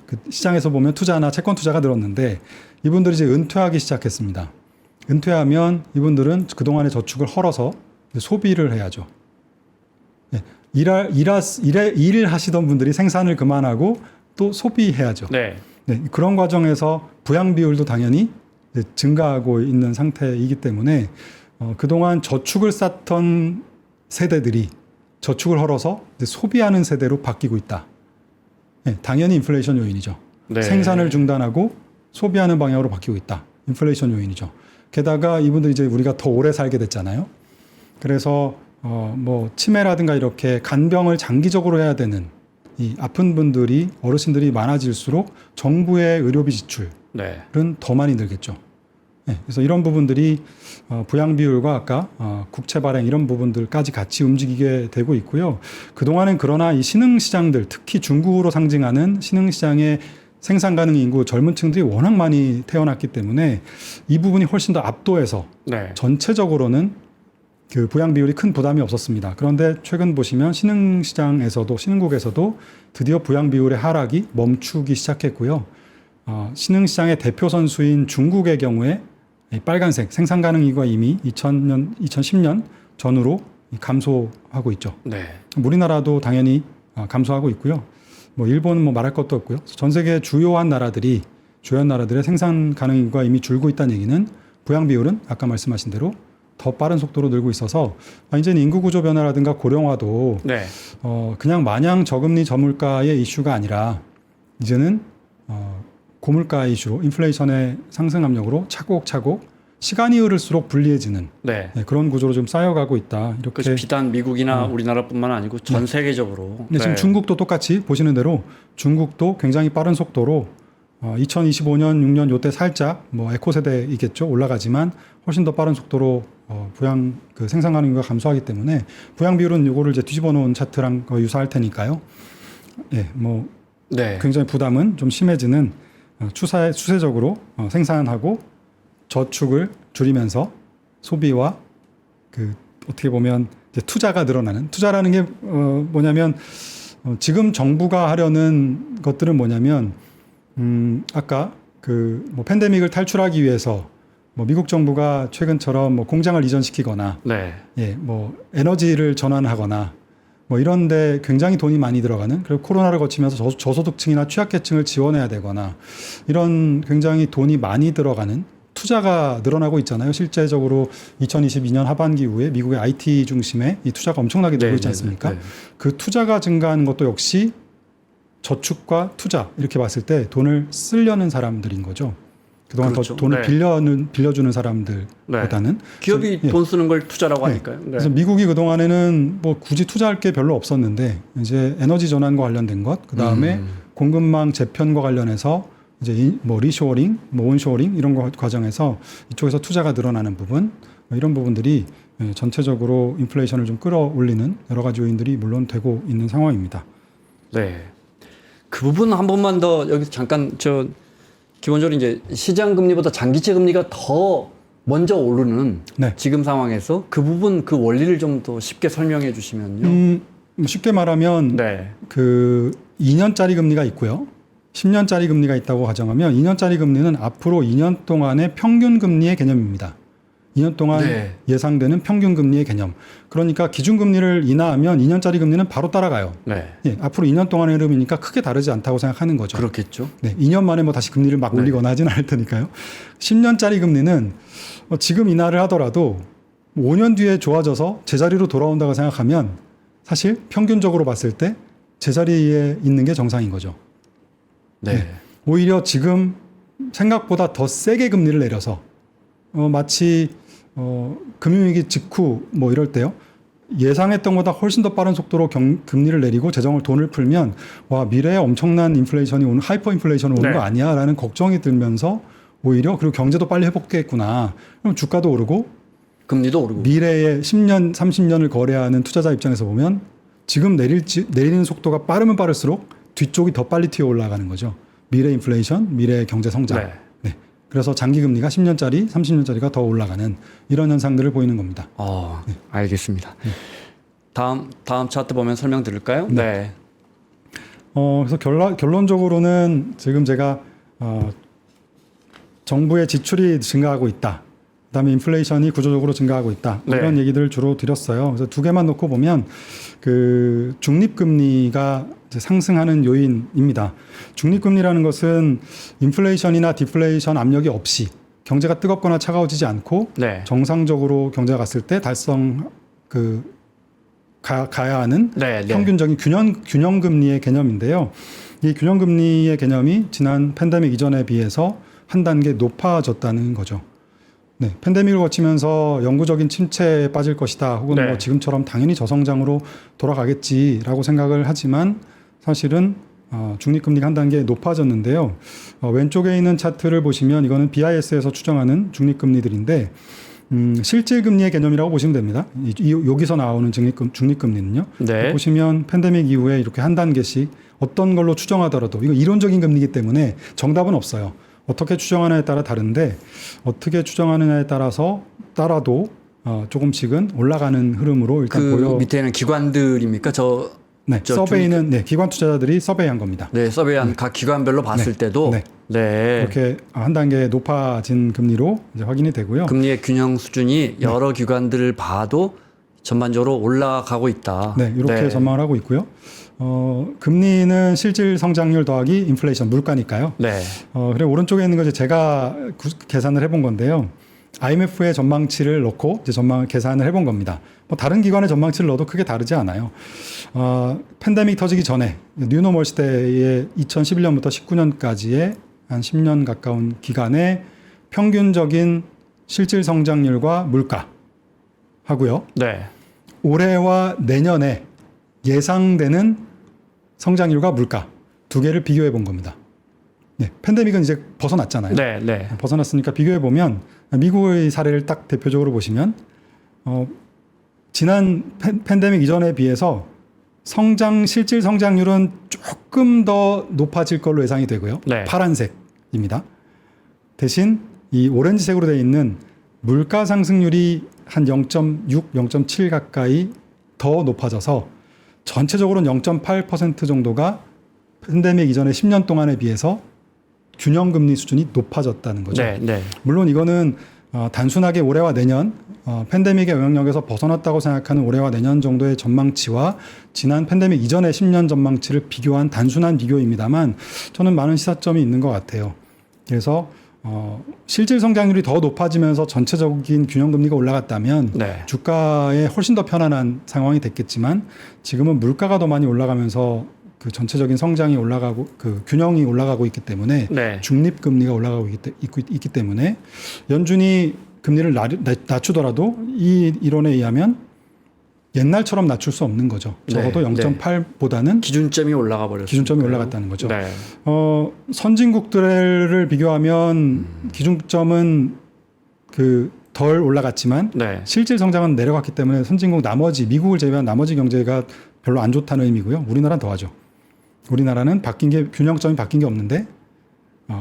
그 시장에서 보면 투자나 채권 투자가 늘었는데 이분들이 이제 은퇴하기 시작했습니다. 은퇴하면 이분들은 그동안의 저축을 헐어서 소비를 해야죠. 일을 하시던 분들이 생산을 그만하고 또 소비해야죠. 네. 네, 그런 과정에서 부양 비율도 당연히 이제 증가하고 있는 상태이기 때문에 그동안 저축을 쌓던 세대들이 저축을 헐어서 이제 소비하는 세대로 바뀌고 있다. 네, 당연히 인플레이션 요인이죠. 네. 생산을 중단하고 소비하는 방향으로 바뀌고 있다. 인플레이션 요인이죠. 게다가 이분들이 이제 우리가 더 오래 살게 됐잖아요. 그래서 뭐 치매라든가 이렇게 간병을 장기적으로 해야 되는 이 아픈 분들이 어르신들이 많아질수록 정부의 의료비 지출은 네. 더 많이 늘겠죠. 네, 그래서 이런 부분들이 부양 비율과 아까 국채 발행 이런 부분들까지 같이 움직이게 되고 있고요. 그동안은 그러나 이 신흥시장들 특히 중국으로 상징하는 신흥시장의 생산 가능 인구 젊은 층들이 워낙 많이 태어났기 때문에 이 부분이 훨씬 더 압도해서 네. 전체적으로는 그 부양 비율이 큰 부담이 없었습니다. 그런데 최근 보시면 신흥국에서도 드디어 부양 비율의 하락이 멈추기 시작했고요. 신흥시장의 대표 선수인 중국의 경우에 이 빨간색 생산 가능 인구가 이미 2010년 전후로 감소하고 있죠. 네. 우리나라도 당연히 감소하고 있고요. 뭐 일본은 뭐 말할 것도 없고요. 전 세계 주요한 나라들이 주요 나라들의 생산 가능인구가 이미 줄고 있다는 얘기는 부양 비율은 아까 말씀하신 대로 더 빠른 속도로 늘고 있어서 이제는 인구 구조 변화라든가 고령화도 네. 그냥 마냥 저금리 저물가의 이슈가 아니라 이제는 고물가 이슈로 인플레이션의 상승 압력으로 차곡차곡 시간이 흐를수록 불리해지는 네. 그런 구조로 좀 쌓여가고 있다. 이렇게. 그래서 비단 미국이나 우리나라뿐만 아니고 전 세계적으로. 근데 지금 중국도 똑같이 보시는 대로 중국도 굉장히 빠른 속도로 2025년, 6년 요때 살짝 뭐 에코 세대이겠죠. 올라가지만 훨씬 더 빠른 속도로 부양 그 생산 가능인구가 감소하기 때문에 부양 비율은 요거를 이제 뒤집어 놓은 차트랑 유사할 테니까요. 예, 뭐 네. 굉장히 부담은 좀 심해지는 추세적으로 생산하고 저축을 줄이면서 소비와 그 어떻게 보면 이제 투자가 늘어나는 투자라는 게 뭐냐면 지금 정부가 하려는 것들은 뭐냐면 아까 그 뭐 팬데믹을 탈출하기 위해서 뭐 미국 정부가 최근처럼 뭐 공장을 이전시키거나 네. 예, 뭐 에너지를 전환하거나 뭐 이런데 굉장히 돈이 많이 들어가는 그리고 코로나를 거치면서 저소득층이나 취약계층을 지원해야 되거나 이런 굉장히 돈이 많이 들어가는 투자가 늘어나고 있잖아요. 실제적으로 2022년 하반기 이후에 미국의 IT 중심의 이 투자가 엄청나게 늘고 있지 않습니까? 네. 그 투자가 증가하는 것도 역시 저축과 투자 이렇게 봤을 때 돈을 쓰려는 사람들인 거죠. 그동안 그렇죠. 더 돈을 네. 빌려주는 사람들보다는 기업이 예. 돈 쓰는 걸 투자라고 하니까요. 네. 그래서 미국이 그동안에는 뭐 굳이 투자할 게 별로 없었는데 이제 에너지 전환과 관련된 것, 그 다음에 공급망 재편과 관련해서 이제 뭐 리쇼어링, 뭐 온쇼어링 이런 거 과정에서 이쪽에서 투자가 늘어나는 부분, 이런 부분들이 전체적으로 인플레이션을 좀 끌어올리는 여러 가지 요인들이 물론 되고 있는 상황입니다. 네. 그 부분 한 번만 더 여기서 잠깐 기본적으로 이제 시장 금리보다 장기채 금리가 더 먼저 오르는 네. 지금 상황에서 그 부분 그 원리를 좀 더 쉽게 설명해 주시면요. 쉽게 말하면 네. 그 2년짜리 금리가 있고요. 10년짜리 금리가 있다고 가정하면 2년짜리 금리는 앞으로 2년 동안의 평균 금리의 개념입니다. 2년 동안 네. 예상되는 평균 금리의 개념. 그러니까 기준 금리를 인하하면 2년짜리 금리는 바로 따라가요. 네. 예, 앞으로 2년 동안의 흐름이니까 크게 다르지 않다고 생각하는 거죠. 그렇겠죠. 네, 2년 만에 뭐 다시 금리를 막 올리거나 하지는 않을 테니까요. 10년짜리 금리는 지금 인하를 하더라도 5년 뒤에 좋아져서 제자리로 돌아온다고 생각하면 사실 평균적으로 봤을 때 제자리에 있는 게 정상인 거죠. 네. 오히려 지금 생각보다 더 세게 금리를 내려서 마치 금융위기 직후 뭐 이럴 때요. 예상했던 것보다 훨씬 더 빠른 속도로 금리를 내리고 돈을 풀면 와 미래에 엄청난 인플레이션이 오는 하이퍼 인플레이션이 오는 네. 거 아니야라는 걱정이 들면서 오히려 그리고 경제도 빨리 회복되겠구나. 그럼 주가도 오르고 금리도 오르고. 미래의 10년, 30년을 거래하는 투자자 입장에서 보면 지금 내리는 속도가 빠르면 빠를수록 뒤쪽이 더 빨리 튀어 올라가는 거죠. 미래 인플레이션, 미래 경제 성장. 네. 네. 그래서 장기 금리가 10년짜리, 30년짜리가 더 올라가는 이런 현상들을 보이는 겁니다. 알겠습니다. 다음 차트 보면 설명 드릴까요? 네. 그래서 결론적으로는 지금 제가 정부의 지출이 증가하고 있다. 그다음에 인플레이션이 구조적으로 증가하고 있다. 네. 이런 얘기들을 주로 드렸어요. 그래서 두 개만 놓고 보면 그 중립금리가 이제 상승하는 요인입니다. 중립금리라는 것은 인플레이션이나 디플레이션 압력이 없이 경제가 뜨겁거나 차가워지지 않고 네. 정상적으로 경제가 갔을 때 가야 하는 네, 네. 평균적인 균형금리의 개념인데요. 이 균형금리의 개념이 지난 팬데믹 이전에 비해서 한 단계 높아졌다는 거죠. 네, 팬데믹을 거치면서 영구적인 침체에 빠질 것이다. 혹은 네. 뭐 지금처럼 당연히 저성장으로 돌아가겠지라고 생각을 하지만 사실은 중립금리가 한 단계 높아졌는데요. 왼쪽에 있는 차트를 보시면 이거는 BIS에서 추정하는 중립금리들인데 실질금리의 개념이라고 보시면 됩니다. 여기서 나오는 중립금리는요. 네. 보시면 팬데믹 이후에 이렇게 한 단계씩 어떤 걸로 추정하더라도 이거 이론적인 금리이기 때문에 정답은 없어요. 어떻게 추정하느냐에 따라 다른데 어떻게 추정하느냐에 따라도 조금씩은 올라가는 흐름으로 일단 그 보여. 밑에는 기관들입니까? 네, 서베이는 기관 투자자들이 서베이한 겁니다. 네, 서베이한 각 기관별로 봤을 때도 네. 이렇게 한 단계 높아진 금리로 이제 확인이 되고요. 금리의 균형 수준이 여러 기관들을 봐도 전반적으로 올라가고 있다. 네, 이렇게 전망을 하고 있고요. 금리는 실질 성장률 더하기 인플레이션 물가니까요. 네. 그리고 오른쪽에 있는 것이 제가 계산을 해본 건데요. IMF의 전망치를 넣고 이제 계산을 해본 겁니다. 뭐 다른 기관의 전망치를 넣어도 크게 다르지 않아요. 팬데믹 터지기 전에 뉴노멀 시대의 2011년부터 19년까지의 한 10년 가까운 기간의 평균적인 실질 성장률과 물가 하고요. 네. 올해와 내년에 예상되는 성장률과 물가 두 개를 비교해 본 겁니다. 네, 팬데믹은 이제 벗어났잖아요. 네. 네. 벗어났으니까 비교해 보면 미국의 사례를 딱 대표적으로 보시면 지난 팬데믹 이전에 비해서 실질 성장률은 조금 더 높아질 걸로 예상이 되고요. 네. 파란색입니다. 대신 이 오렌지색으로 되어 있는 물가 상승률이 한 0.6, 0.7 가까이 더 높아져서 전체적으로는 0.8% 정도가 팬데믹 이전의 10년 동안에 비해서 균형금리 수준이 높아졌다는 거죠. 네. 네. 물론 이거는 단순하게 올해와 내년 팬데믹의 영향력에서 벗어났다고 생각하는 올해와 내년 정도의 전망치와 지난 팬데믹 이전의 10년 전망치를 비교한 단순한 비교입니다만 저는 많은 시사점이 있는 것 같아요. 그래서 실질 성장률이 더 높아지면서 전체적인 균형금리가 올라갔다면 네. 주가에 훨씬 더 편안한 상황이 됐겠지만 지금은 물가가 더 많이 올라가면서 그 전체적인 성장이 올라가고 그 균형이 올라가고 있기 때문에 네. 중립금리가 올라가고 있기 때문에 연준이 금리를 낮추더라도 이 이론에 의하면 옛날처럼 낮출 수 없는 거죠. 적어도 네. 0.8보다는 기준점이 올라가 버렸어요. 기준점이 올라갔다는 거죠. 네. 선진국들을 비교하면 기준점은 그 덜 올라갔지만 네. 실질 성장은 내려갔기 때문에 선진국 미국을 제외한 나머지 경제가 별로 안 좋다는 의미고요. 우리나라는 더하죠. 우리나라는 균형점이 바뀐 게 없는데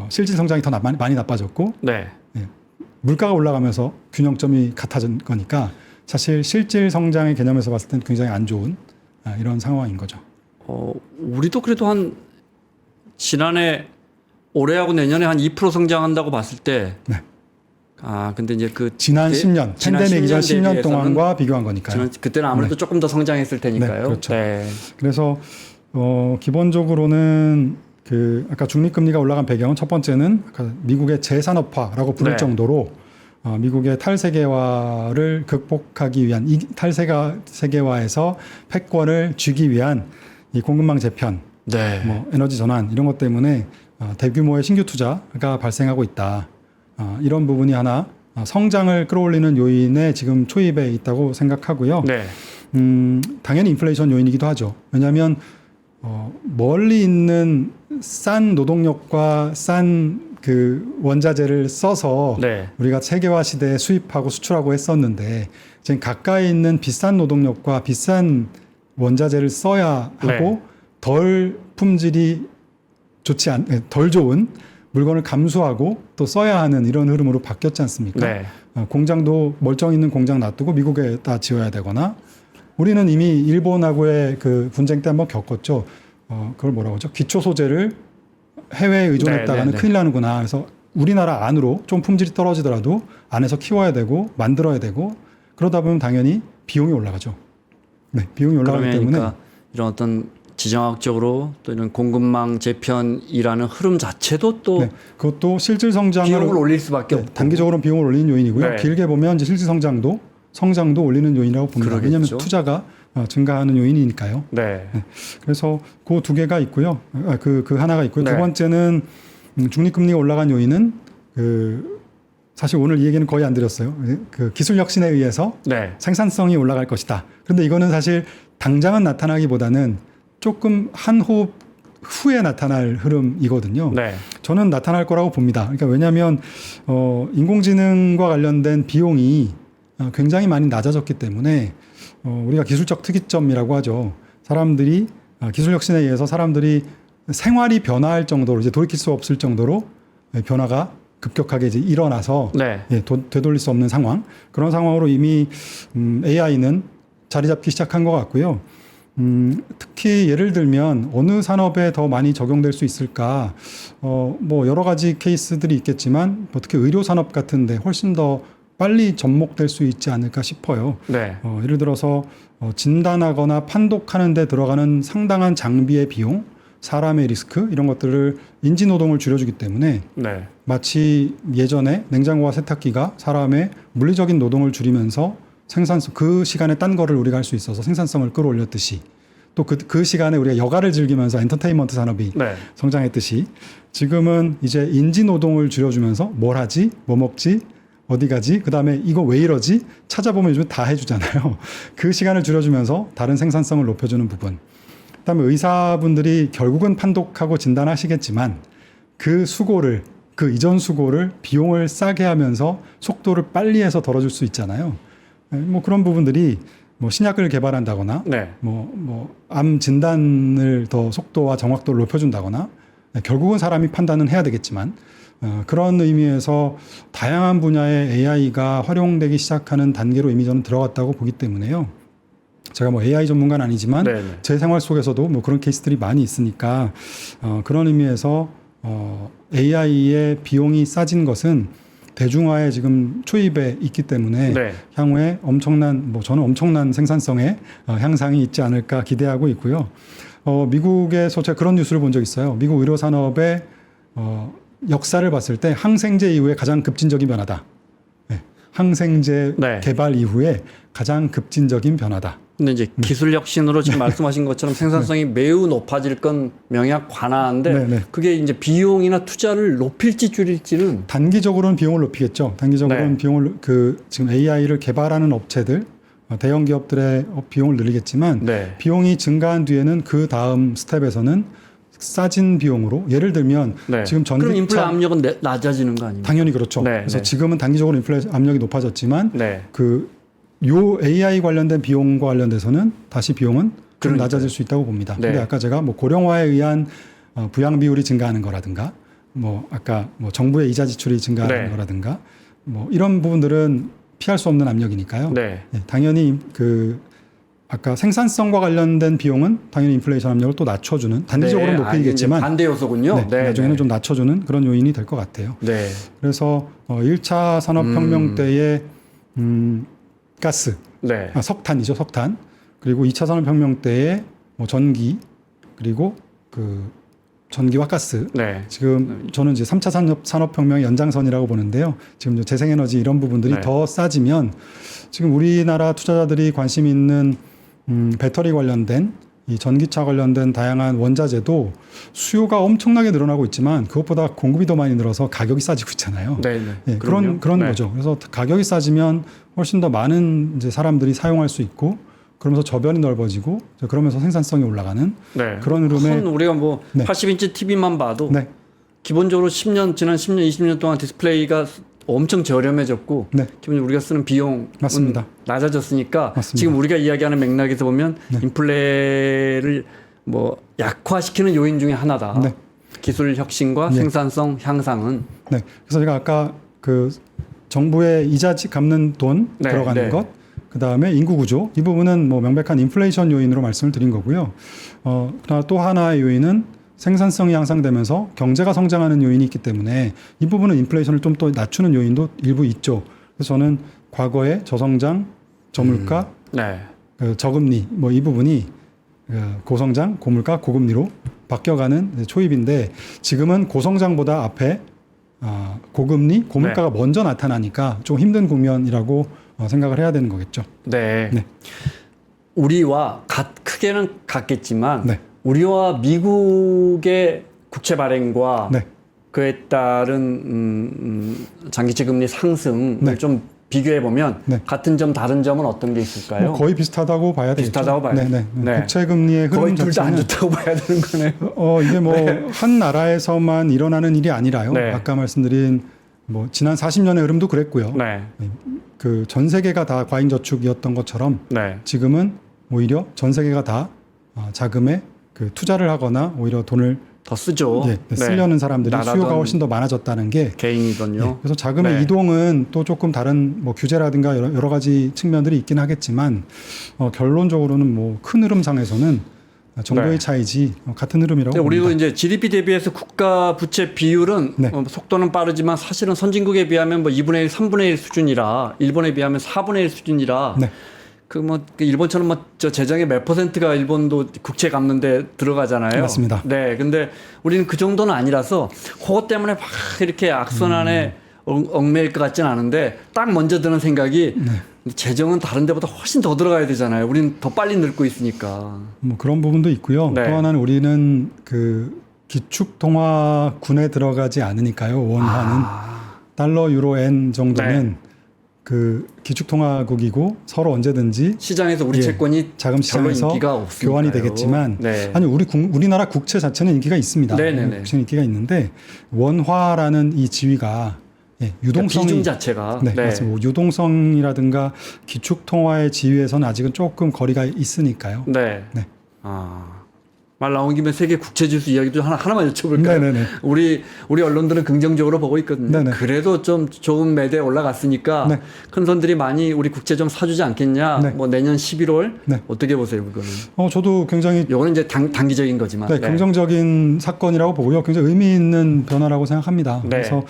실질 성장이 더 많이 나빠졌고 네. 물가가 올라가면서 균형점이 같아진 거니까 사실 실질 성장의 개념에서 봤을 땐 굉장히 안 좋은 이런 상황인 거죠. 우리도 그래도 한 지난해 올해하고 내년에 한 2% 성장한다고 봤을 때 네. 근데 이제 지난 10년 팬데믹 이전 10년 동안과 비교한 거니까요. 그때는 아무래도 조금 더 성장했을 테니까요. 네, 그렇죠. 네. 그래서 기본적으로는 아까 중립금리가 올라간 배경은 첫 번째는 아까 미국의 재산업화라고 부를 네. 정도로 미국의 탈세계화를 극복하기 위한 이 탈세계화에서 패권을 쥐기 위한 이 공급망 재편, 네. 뭐 에너지 전환 이런 것 때문에 대규모의 신규 투자가 발생하고 있다. 이런 부분이 하나 성장을 끌어올리는 요인에 지금 초입에 있다고 생각하고요. 네. 당연히 인플레이션 요인이기도 하죠. 왜냐하면 멀리 있는 싼 노동력과 싼 그 원자재를 써서 네. 우리가 세계화 시대에 수입하고 수출하고 했었는데 지금 가까이 있는 비싼 노동력과 비싼 원자재를 써야 하고 네. 덜 품질이 덜 좋은 물건을 감수하고 또 써야 하는 이런 흐름으로 바뀌었지 않습니까? 네. 공장도 멀쩡히 있는 공장 놔두고 미국에다 지어야 되거나 우리는 이미 일본하고의 그 분쟁 때 한번 겪었죠. 그걸 뭐라고 하죠? 기초 소재를 해외에 의존했다가는 큰일 나는구나. 그래서 우리나라 안으로 좀 품질이 떨어지더라도 안에서 키워야 되고 만들어야 되고 그러다 보면 당연히 비용이 올라가죠. 네, 비용이 올라가기 때문에 그러니까 이런 어떤 지정학적으로 또 이런 공급망 재편이라는 흐름 자체도 또 그것도 실질 성장을 비용을 올릴 수밖에 없고 단기적으로는 비용을 올리는 요인이고요. 네. 길게 보면 이제 실질 성장도 올리는 요인이라고 봅니다. 그러겠죠. 왜냐하면 투자가 증가하는 요인이니까요. 네. 그래서 그 두 개가 있고요. 그 하나가 있고요. 네. 두 번째는 중립금리가 올라간 요인은 사실 오늘 이 얘기는 거의 안 드렸어요. 그 기술 혁신에 의해서 네. 생산성이 올라갈 것이다. 그런데 이거는 사실 당장은 나타나기보다는 조금 한 호흡 후에 나타날 흐름이거든요. 네. 저는 나타날 거라고 봅니다. 그러니까 왜냐하면 인공지능과 관련된 비용이 굉장히 많이 낮아졌기 때문에 우리가 기술적 특이점이라고 하죠. 사람들이 기술 혁신에 의해서 사람들이 생활이 변화할 정도로 이제 돌이킬 수 없을 정도로 변화가 급격하게 이제 일어나서 네. 되돌릴 수 없는 상황 그런 상황으로 이미 AI는 자리 잡기 시작한 것 같고요. 특히 예를 들면 어느 산업에 더 많이 적용될 수 있을까? 뭐 여러 가지 케이스들이 있겠지만 특히 의료 산업 같은데 훨씬 더 빨리 접목될 수 있지 않을까 싶어요. 네. 예를 들어서 진단하거나 판독하는 데 들어가는 상당한 장비의 비용, 사람의 리스크 이런 것들을 인지 노동을 줄여주기 때문에 네. 마치 예전에 냉장고와 세탁기가 사람의 물리적인 노동을 줄이면서 생산성 그 시간에 딴 거를 우리가 할 수 있어서 생산성을 끌어올렸듯이 또 그 시간에 우리가 여가를 즐기면서 엔터테인먼트 산업이 네. 성장했듯이 지금은 이제 인지 노동을 줄여주면서 뭘 하지, 뭐 먹지, 어디 가지, 그 다음에 이거 왜 이러지 찾아보면 요즘 다 해주잖아요. 그 시간을 줄여주면서 다른 생산성을 높여주는 부분. 그다음에 의사분들이 결국은 판독하고 진단하시겠지만 그 수고를 그 이전 수고를 비용을 싸게 하면서 속도를 빨리 해서 덜어줄 수 있잖아요. 뭐 그런 부분들이 뭐 신약을 개발한다거나 네. 암 진단을 더 속도와 정확도를 높여준다거나 결국은 사람이 판단은 해야 되겠지만 그런 의미에서 다양한 분야의 AI가 활용되기 시작하는 단계로 이미 저는 들어갔다고 보기 때문에요. 제가 뭐 AI 전문가는 아니지만 네네. 제 생활 속에서도 뭐 그런 케이스들이 많이 있으니까 그런 의미에서 AI의 비용이 싸진 것은 대중화에 지금 초입에 있기 때문에 네. 향후에 저는 엄청난 생산성의 향상이 있지 않을까 기대하고 있고요. 미국에서 제가 그런 뉴스를 본 적 있어요. 미국 의료 산업의 역사를 봤을 때 항생제 이후에 가장 급진적인 변화다. 네. 항생제 네. 개발 이후에 가장 급진적인 변화다. 근데 이제 기술 혁신으로 지금 말씀하신 것처럼 생산성이 매우 높아질 건 명약 관화인데 네. 그게 이제 비용이나 투자를 높일지 줄일지는 단기적으로는 비용을 높이겠죠. 단기적으로는 네. 비용을 지금 AI를 개발하는 업체들, 대형 기업들의 비용을 늘리겠지만 네. 비용이 증가한 뒤에는 그 다음 스텝에서는 싸진 비용으로 예를 들면 네. 지금 그럼 인플레 전기차 압력은 낮아지는 거 아닙니까? 당연히 그렇죠. 네, 그래서 네. 지금은 단기적으로 인플레 압력이 높아졌지만 네. 요 AI 관련된 비용과 관련돼서는 다시 비용은 좀 그러니까요. 낮아질 수 있다고 봅니다. 네. 근데 아까 제가 뭐 고령화에 의한 부양 비율이 증가하는 거라든가 아까 정부의 이자 지출이 증가하는 네. 거라든가 이런 부분들은 피할 수 없는 압력이니까요. 네. 당연히 아까 생산성과 관련된 비용은 당연히 인플레이션 압력을 또 낮춰주는 단기적으로는 네. 높이겠지만 반대 요소군요. 네, 나중에는 좀 낮춰주는 그런 요인이 될 것 같아요. 네. 그래서 1차 산업혁명 때의 가스, 네. 석탄이죠, 석탄. 그리고 2차 산업혁명 때의 전기, 그리고 전기와 가스. 네. 지금 저는 이제 3차 산업혁명의 연장선이라고 보는데요. 지금 재생에너지 이런 부분들이 네. 더 싸지면 지금 우리나라 투자자들이 관심 있는 배터리 관련된 이 전기차 관련된 다양한 원자재도 수요가 엄청나게 늘어나고 있지만 그것보다 공급이 더 많이 늘어서 가격이 싸지고 있잖아요. 네. 네, 그런 네. 거죠. 그래서 가격이 싸지면 훨씬 더 많은 이제 사람들이 사용할 수 있고 그러면서 저변이 넓어지고 그러면서 생산성이 올라가는 네. 그런 흐름에 우리가 뭐 네. 80인치 TV만 봐도 네, 기본적으로 지난 10년, 20년 동안 디스플레이가 엄청 저렴해졌고 네. 기본 우리가 쓰는 비용은 맞습니다. 낮아졌으니까 맞습니다. 지금 우리가 이야기하는 맥락에서 보면 네. 인플레를 뭐 약화시키는 요인 중에 하나다. 네. 기술 혁신과 네. 생산성 향상은 네. 그래서 제가 아까 정부의 이자 갚는 돈 네, 들어가는 네. 것, 그 다음에 인구 구조 이 부분은 명백한 인플레이션 요인으로 말씀을 드린 거고요. 그러나 또 하나의 요인은 생산성이 향상되면서 경제가 성장하는 요인이 있기 때문에 이 부분은 인플레이션을 좀 또 낮추는 요인도 일부 있죠. 그래서 저는 과거의 저성장, 저물가, 네. 저금리 이 부분이 고성장, 고물가, 고금리로 바뀌어가는 초입인데 지금은 고성장보다 앞에 고금리, 고물가가 먼저 나타나니까 좀 힘든 국면이라고 생각을 해야 되는 거겠죠. 네. 네. 우리와 크게는 같겠지만 네. 우리와 미국의 국채 발행과 네. 그에 따른 장기채 금리 상승을 네. 좀 비교해 보면 네. 같은 점 다른 점은 어떤 게 있을까요? 거의 비슷하다고 봐야 되겠죠. 비슷하다고 봐요. 네. 네. 국채 금리의 흐름 거의 둘 다 안 자체는 좋다고 봐야 되는 거네요. 이게 한 나라에서만 일어나는 일이 아니라요. 네. 아까 말씀드린 지난 40년의 흐름도 그랬고요. 네. 전 세계가 다 과잉 저축이었던 것처럼 네. 지금은 오히려 전 세계가 다 자금에 투자를 하거나 오히려 돈을 더 쓰죠. 쓰려는 사람들이 나라든 수요가 훨씬 더 많아졌다는 게 개인이든요. 그래서 자금의 네. 이동은 또 조금 다른 규제라든가 여러 가지 측면들이 있긴 하겠지만 결론적으로는 큰 흐름상에서는 정도의 네. 차이지 같은 흐름이라고 근데 봅니다. 우리도 이제 GDP 대비해서 국가 부채 비율은 네. 속도는 빠르지만 사실은 선진국에 비하면 뭐 2분의 1, 3분의 1 수준이라 일본에 비하면 4분의 1 수준이라 네. 일본처럼 저 재정의 몇 %가 일본도 국채 갚는데 들어가잖아요. 맞습니다. 네. 근데 우리는 그 정도는 아니라서 그것 때문에 막 이렇게 악순환에 얽매일 것 같지는 않은데 딱 먼저 드는 생각이 재정은 다른 데보다 훨씬 더 들어가야 되잖아요. 우리는 더 빨리 늙고 있으니까. 뭐 그런 부분도 있고요. 네. 또 하나는 우리는 그 기축통화군에 들어가지 않으니까요. 원화는 달러, 유로, 엔 정도는 네. 그 기축통화국이고 서로 언제든지 시장에서 우리 예, 채권이 자금 별로 시장에서 인기가 없으니까요. 교환이 되겠지만 네. 아니 우리나라 국채 자체는 인기가 있습니다. 네네네. 국채는 인기가 있는데 원화라는 이 지위가 유동성이 비중 자체가 네, 맞습니다. 유동성이라든가 기축통화의 지위에서는 아직은 조금 거리가 있으니까요. 네. 네. 말 나온 김에 세계 국채지수 이야기도 하나만 여쭤볼까요? 네네네. 우리 언론들은 긍정적으로 보고 있거든요. 네네. 그래도 좀 좋은 매대에 올라갔으니까 네. 큰 손들이 많이 우리 국채 좀 사주지 않겠냐. 네. 뭐 내년 11월 네. 어떻게 보세요, 그거는? 저도 굉장히 요거는 이제 단기적인 거지만. 네, 긍정적인 사건이라고 보고요. 굉장히 의미 있는 변화라고 생각합니다. 네. 그래서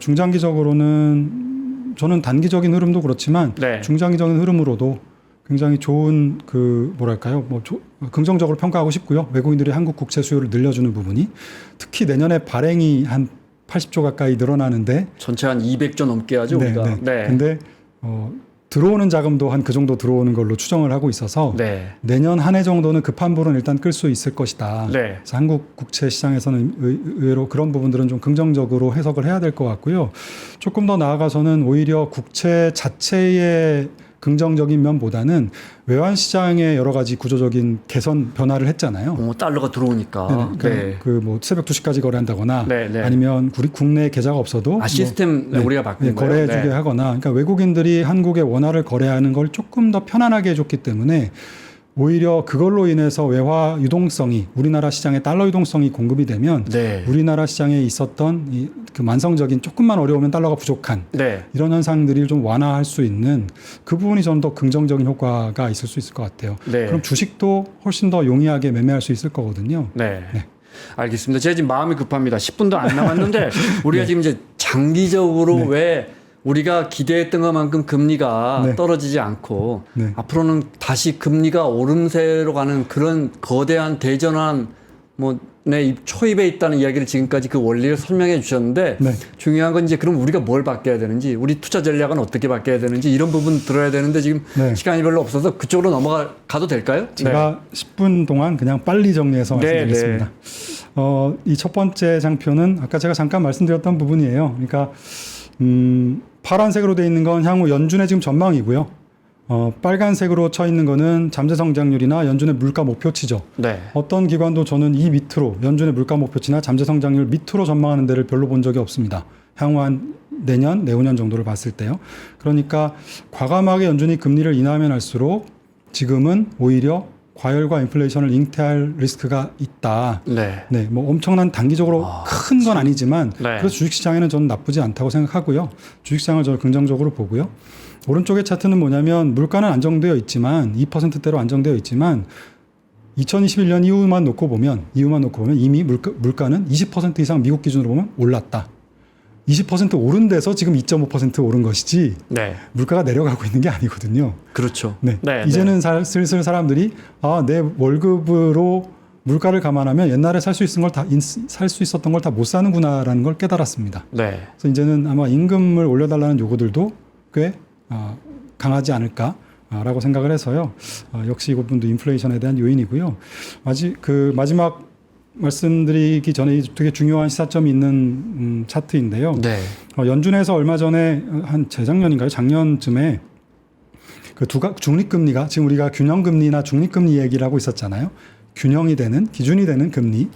중장기적으로는 저는 단기적인 흐름도 그렇지만 네. 중장기적인 흐름으로도 굉장히 좋은 긍정적으로 평가하고 싶고요. 외국인들이 한국 국채 수요를 늘려주는 부분이 특히 내년에 발행이 한 80조 가까이 늘어나는데 전체 한 200조 넘게 하죠, 네, 우리가. 네. 근데 들어오는 자금도 한 그 정도 들어오는 걸로 추정을 하고 있어서 네. 내년 한 해 정도는 급한 불은 일단 끌 수 있을 것이다. 네. 그래서 한국 국채 시장에서는 의외로 그런 부분들은 좀 긍정적으로 해석을 해야 될 것 같고요. 조금 더 나아가서는 오히려 국채 자체의 긍정적인 면보다는 외환 시장의 여러 가지 구조적인 개선 변화를 했잖아요. 달러가 들어오니까. 네. 뭐 새벽 2시까지 거래한다거나 네, 네. 아니면 우리 국내 계좌가 없어도 시스템 우리가 바꾼 거예요. 거래해주게 네. 하거나 그러니까 외국인들이 한국의 원화를 거래하는 걸 조금 더 편안하게 해줬기 때문에 오히려 그걸로 인해서 외화 유동성이 우리나라 시장에 달러 유동성이 공급이 되면 네. 우리나라 시장에 있었던 그 만성적인 조금만 어려우면 달러가 부족한 네. 이런 현상들을 좀 완화할 수 있는 그 부분이 좀 더 긍정적인 효과가 있을 수 있을 것 같아요. 네. 그럼 주식도 훨씬 더 용이하게 매매할 수 있을 거거든요. 네. 네. 알겠습니다. 제가 지금 마음이 급합니다. 10분도 안 남았는데 우리가 지금 이제 장기적으로 왜 우리가 기대했던 것만큼 금리가 떨어지지 않고 앞으로는 다시 금리가 오름세로 가는 그런 거대한 대전환 내 초입에 있다는 이야기를 지금까지 그 원리를 설명해 주셨는데 중요한 건 이제 그럼 우리가 뭘 바뀌어야 되는지 우리 투자 전략은 어떻게 바뀌어야 되는지 이런 부분 들어야 되는데 지금 시간이 별로 없어서 그쪽으로 넘어가도 될까요? 제가 10분 동안 그냥 빨리 정리해서 말씀드리겠습니다. 이 첫 번째 장표는 아까 제가 잠깐 말씀드렸던 부분이에요. 그러니까 파란색으로 되어 있는 건 향후 연준의 지금 전망이고요. 빨간색으로 쳐 있는 거는 잠재 성장률이나 연준의 물가 목표치죠. 네. 어떤 기관도 저는 이 밑으로 연준의 물가 목표치나 잠재 성장률 밑으로 전망하는 데를 별로 본 적이 없습니다. 향후 한 내년, 내후년 정도를 봤을 때요. 그러니까 과감하게 연준이 금리를 인하하면 할수록 지금은 오히려 과열과 인플레이션을 잉태할 리스크가 있다. 네. 뭐 엄청난 단기적으로 큰 건 아니지만 그래서 주식시장에는 저는 나쁘지 않다고 생각하고요. 주식시장을 저는 긍정적으로 보고요. 오른쪽의 차트는 뭐냐면 물가는 안정되어 있지만 2%대로 안정되어 있지만 2021년 이후만 놓고 보면 이미 물가는 20% 이상 미국 기준으로 보면 올랐다. 20% 오른 데서 지금 2.5% 오른 것이지 물가가 내려가고 있는 게 아니거든요. 그렇죠. 이제는 슬슬 사람들이 내 월급으로 물가를 감안하면 옛날에 살 수 있었던 걸 다 못 사는구나라는 걸 깨달았습니다. 그래서 이제는 아마 임금을 올려달라는 요구들도 꽤 강하지 않을까라고 생각을 해서요. 역시 이 부분도 인플레이션에 대한 요인이고요. 마지막 말씀드리기 전에 되게 중요한 시사점이 있는 차트인데요. 연준에서 얼마 전에 한 재작년인가요? 작년쯤에 그 중립금리가 지금 우리가 균형금리나 중립금리 얘기를 하고 있었잖아요. 균형이 되는 기준이 되는 금리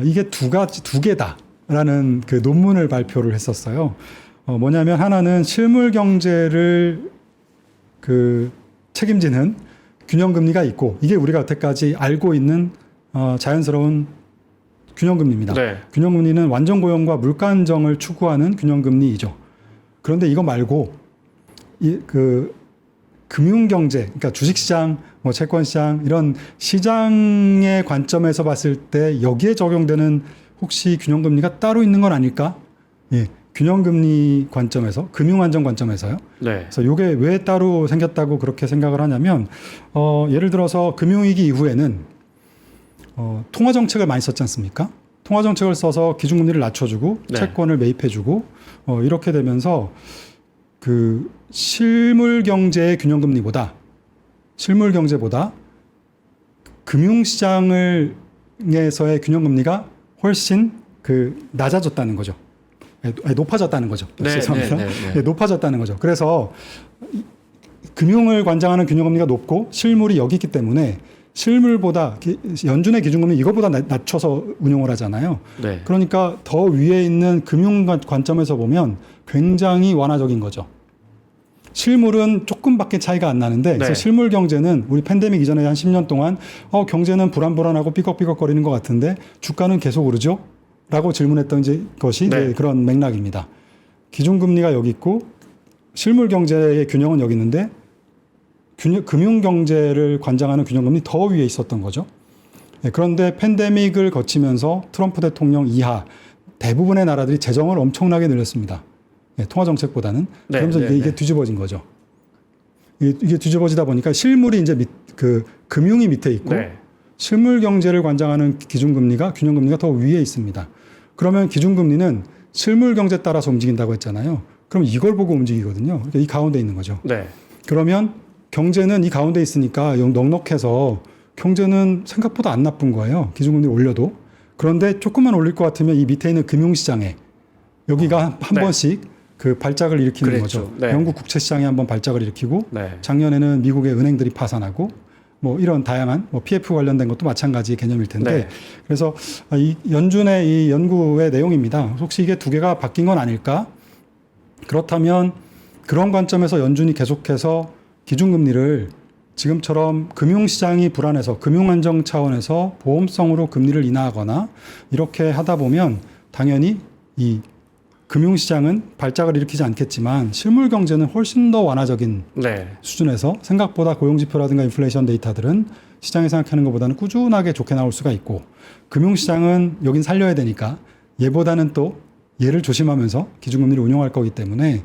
이게 두 개다라는 그 논문을 발표를 했었어요. 뭐냐면 하나는 실물 경제를 책임지는 균형금리가 있고 이게 우리가 여태까지 알고 있는 자연스러운 균형금리입니다. 균형금리는 완전 고용과 물가 안정을 추구하는 균형금리이죠. 그런데 이거 말고 금융경제, 그러니까 주식시장, 뭐 채권시장 이런 시장의 관점에서 봤을 때 여기에 적용되는 혹시 균형금리가 따로 있는 건 아닐까? 예, 균형금리 관점에서, 금융안정 관점에서요. 네. 그래서 이게 왜 따로 생겼다고 그렇게 생각을 하냐면 예를 들어서 금융위기 이후에는 통화정책을 많이 썼지 않습니까? 통화정책을 써서 기준금리를 낮춰주고 네. 채권을 매입해주고 이렇게 되면서 그 실물경제의 균형금리보다 금융시장에서의 균형금리가 훨씬 낮아졌다는 거죠. 아니, 높아졌다는 거죠. 네, 죄송합니다. 네, 네, 네. 네, 높아졌다는 거죠. 그래서 금융을 관장하는 균형금리가 높고 실물이 여기 있기 때문에 실물보다 연준의 기준금리 이거보다 낮춰서 운용을 하잖아요. 네. 그러니까 더 위에 있는 금융 관점에서 보면 굉장히 완화적인 거죠. 실물은 조금밖에 차이가 안 나는데 그래서 네. 실물 경제는 우리 팬데믹 이전에 한 10년 동안 경제는 불안불안하고 삐걱삐걱거리는 것 같은데 주가는 계속 오르죠? 라고 질문했던 것이 네. 이제 그런 맥락입니다. 기준금리가 여기 있고 실물 경제의 균형은 여기 있는데 금융 경제를 관장하는 균형금리 더 위에 있었던 거죠. 그런데 팬데믹을 거치면서 트럼프 대통령 이하 대부분의 나라들이 재정을 엄청나게 늘렸습니다. 통화 정책보다는. 네, 그러면서 네, 이게 네. 뒤집어진 거죠. 이게 뒤집어지다 보니까 실물이 이제 금융이 밑에 있고 네. 실물 경제를 관장하는 기준금리가 균형금리가 더 위에 있습니다. 그러면 기준금리는 실물 경제에 따라서 움직인다고 했잖아요. 그럼 이걸 보고 움직이거든요. 그러니까 이 가운데 있는 거죠. 네. 그러면 경제는 이 가운데 있으니까 넉넉해서 경제는 생각보다 안 나쁜 거예요. 기준금리 올려도. 그런데 조금만 올릴 것 같으면 이 밑에 있는 금융시장에 여기가 한 네. 번씩 발작을 일으키는 그랬죠. 거죠. 네. 영국 국채시장에 한번 발작을 일으키고 네. 작년에는 미국의 은행들이 파산하고 뭐 이런 다양한 PF 관련된 것도 마찬가지의 개념일 텐데 네. 그래서 이 연준의 이 연구의 내용입니다. 혹시 이게 두 개가 바뀐 건 아닐까? 그렇다면 그런 관점에서 연준이 계속해서 기준금리를 지금처럼 금융시장이 불안해서 금융안정 차원에서 보험성으로 금리를 인하하거나 이렇게 하다 보면 당연히 이 금융시장은 발작을 일으키지 않겠지만 실물 경제는 훨씬 더 완화적인 네. 수준에서 생각보다 고용지표라든가 인플레이션 데이터들은 시장이 생각하는 것보다는 꾸준하게 좋게 나올 수가 있고 금융시장은 여긴 살려야 되니까 얘보다는 또 얘를 조심하면서 기준금리를 운용할 거기 때문에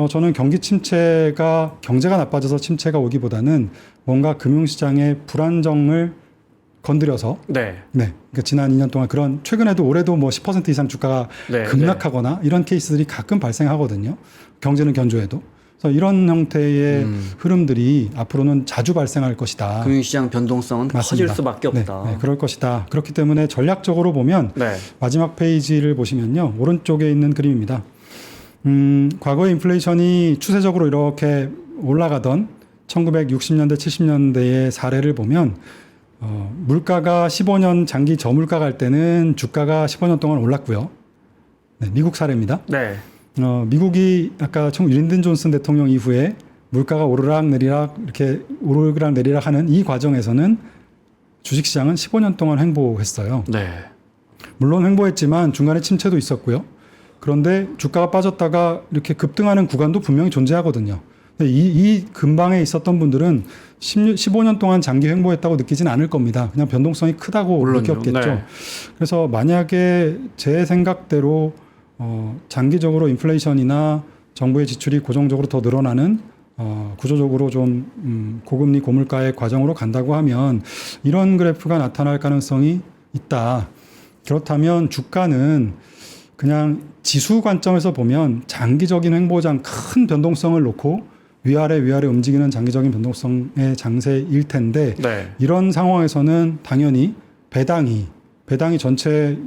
저는 경제가 나빠져서 침체가 오기보다는 뭔가 금융시장의 불안정을 건드려서 네. 그러니까 지난 2년 동안 그런 최근에도 올해도 뭐 10% 이상 주가가 네, 급락하거나 이런 케이스들이 가끔 발생하거든요. 경제는 견조해도. 그래서 이런 형태의 흐름들이 앞으로는 자주 발생할 것이다. 금융시장 변동성은 맞습니다. 커질 수밖에 없다. 네, 그럴 것이다. 그렇기 때문에 전략적으로 보면 네. 마지막 페이지를 보시면요. 오른쪽에 있는 그림입니다. 과거의 인플레이션이 추세적으로 이렇게 올라가던 1960년대, 70년대의 사례를 보면 물가가 15년 장기 저물가 갈 때는 주가가 15년 동안 올랐고요. 네, 미국 사례입니다. 네. 미국이 아까 린든 존슨 대통령 이후에 물가가 오르락 내리락 이렇게 오르락 내리락 하는 이 과정에서는 주식시장은 15년 동안 횡보했어요. 네. 물론 횡보했지만 중간에 침체도 있었고요. 그런데 주가가 빠졌다가 이렇게 급등하는 구간도 분명히 존재하거든요. 이 근방에 있었던 분들은 15년 동안 장기 횡보했다고 느끼지는 않을 겁니다. 그냥 변동성이 크다고 물론요. 느꼈겠죠. 네. 그래서 만약에 제 생각대로 장기적으로 인플레이션이나 정부의 지출이 고정적으로 더 늘어나는 구조적으로 좀 고금리 고물가의 과정으로 간다고 하면 이런 그래프가 나타날 가능성이 있다. 그렇다면 주가는 그냥 지수 관점에서 보면 장기적인 횡보장 큰 변동성을 놓고 위아래 움직이는 장기적인 변동성의 장세일 텐데 네. 이런 상황에서는 당연히 배당이 전체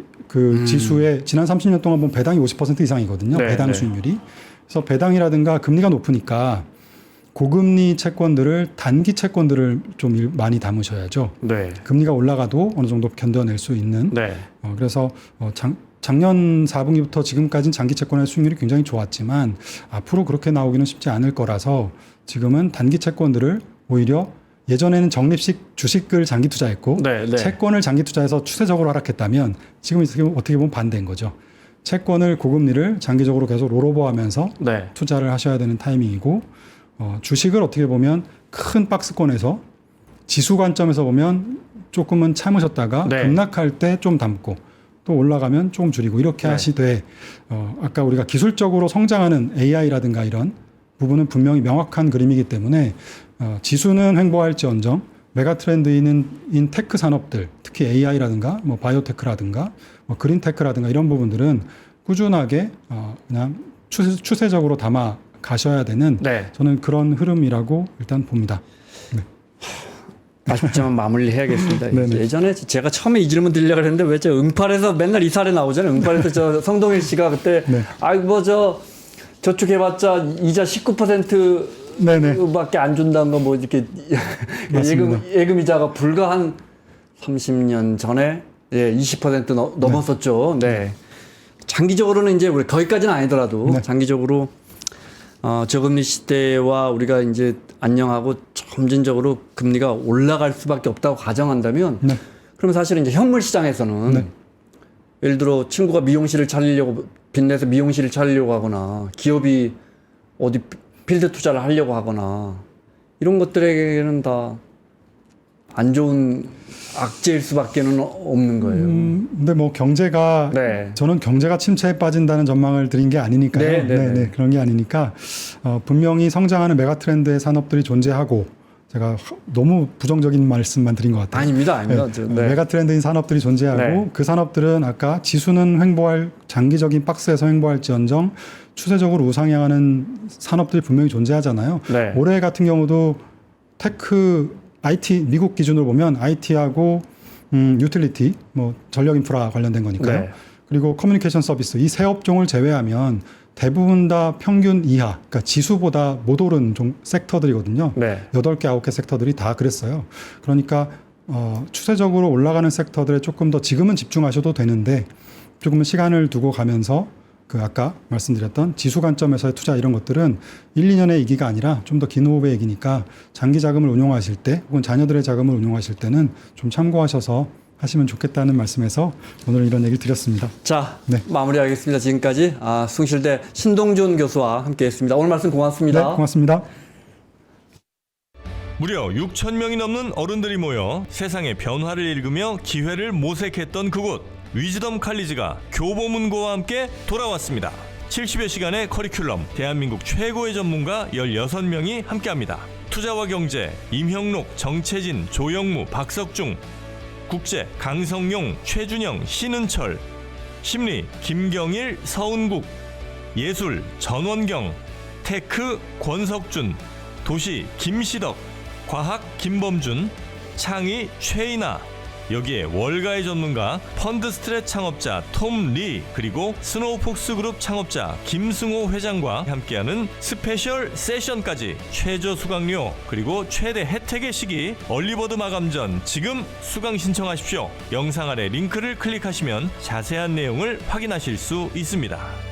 지수의 지난 30년 동안 보면 배당이 50% 이상이거든요. 네, 배당 네. 수익률이. 그래서 배당이라든가 금리가 높으니까 고금리 채권들을 단기 채권들을 좀 많이 담으셔야죠. 네. 금리가 올라가도 어느 정도 견뎌낼 수 있는. 네. 그래서 작년 4분기부터 지금까지는 장기 채권의 수익률이 굉장히 좋았지만 앞으로 그렇게 나오기는 쉽지 않을 거라서 지금은 단기 채권들을 오히려 예전에는 적립식 주식을 장기 투자했고 네, 네. 채권을 장기 투자해서 추세적으로 하락했다면 지금 어떻게 보면 반대인 거죠. 채권을 고금리를 장기적으로 계속 롤오버하면서 네. 투자를 하셔야 되는 타이밍이고 주식을 어떻게 보면 큰 박스권에서 지수 관점에서 보면 조금은 참으셨다가 네. 급락할 때 좀 담고 또 올라가면 조금 줄이고 이렇게 네. 하시되 아까 우리가 기술적으로 성장하는 AI라든가 이런 부분은 분명히 명확한 그림이기 때문에 지수는 횡보할지언정 메가 트렌드인 테크 산업들 특히 AI라든가 뭐 바이오테크라든가 뭐 그린테크라든가 이런 부분들은 꾸준하게 그냥 추세적으로 담아 가셔야 되는 네. 저는 그런 흐름이라고 일단 봅니다. 아쉽지만 마무리해야겠습니다. 네네. 예전에 제가 처음에 이 질문 드리려고 했는데 왜 저 응팔에서 맨날 이 사례 나오잖아요. 응팔에서 저 성동일 씨가 그때 네. 아이고 뭐 저축해봤자 이자 19% 네네. 밖에 안 준다는 거 뭐 이렇게 맞습니다. 예금 이자가 불과 한 30년 전에 20% 넘었었죠. 네. 장기적으로는 이제 우리 거기까지는 아니더라도 네. 장기적으로 저금리 시대와 우리가 이제 안녕하고 점진적으로 금리가 올라갈 수밖에 없다고 가정한다면 네. 그러면 사실은 이제 현물 시장에서는 네. 예를 들어 친구가 미용실을 차리려고 빚내서 미용실을 차리려고 하거나 기업이 어디 필드 투자를 하려고 하거나 이런 것들에게는 다 안 좋은 악재일 수밖에는 없는 거예요. 근데 뭐 경제가 네. 저는 경제가 침체에 빠진다는 전망을 드린 게 아니니까요. 네. 그런 게 아니니까 분명히 성장하는 메가 트렌드의 산업들이 존재하고 제가 너무 부정적인 말씀만 드린 것 같아요. 아닙니다. 네. 메가 트렌드인 산업들이 존재하고 네. 그 산업들은 아까 지수는 횡보할 장기적인 박스에서 횡보할지언정 추세적으로 우상향하는 산업들이 분명히 존재하잖아요. 네. 올해 같은 경우도 테크 IT 미국 기준으로 보면 IT하고 유틸리티 뭐 전력 인프라 관련된 거니까요. 네. 그리고 커뮤니케이션 서비스 이 세 업종을 제외하면 대부분 다 평균 이하, 그러니까 지수보다 못 오른 섹터들이거든요. 네. 8개, 9개 섹터들이 다 그랬어요. 그러니까 추세적으로 올라가는 섹터들에 조금 더 지금은 집중하셔도 되는데 조금은 시간을 두고 가면서 그 아까 말씀드렸던 지수 관점에서의 투자 이런 것들은 1, 2년의 얘기가 아니라 좀 더 긴 호흡의 얘기니까 장기 자금을 운용하실 때 혹은 자녀들의 자금을 운용하실 때는 좀 참고하셔서 하시면 좋겠다는 말씀에서 오늘 이런 얘기를 드렸습니다. 자, 네. 마무리하겠습니다. 지금까지 숭실대 신동준 교수와 함께했습니다. 오늘 말씀 고맙습니다. 네, 고맙습니다. 무려 6천 명이 넘는 어른들이 모여 세상의 변화를 읽으며 기회를 모색했던 그곳 위즈덤 칼리지가 교보문고와 함께 돌아왔습니다. 70여 시간의 커리큘럼, 대한민국 최고의 전문가 16명이 함께합니다. 투자와 경제, 임형록, 정채진, 조영무, 박석중, 국제, 강성용, 최준영, 신은철, 심리, 김경일, 서은국, 예술, 전원경, 테크, 권석준, 도시, 김시덕, 과학, 김범준, 창의, 최인아, 여기에 월가의 전문가 펀드 스트랩 창업자 톰 리 그리고 스노우폭스 그룹 창업자 김승호 회장과 함께하는 스페셜 세션까지 최저 수강료 그리고 최대 혜택의 시기 얼리버드 마감 전 지금 수강 신청하십시오. 영상 아래 링크를 클릭하시면 자세한 내용을 확인하실 수 있습니다.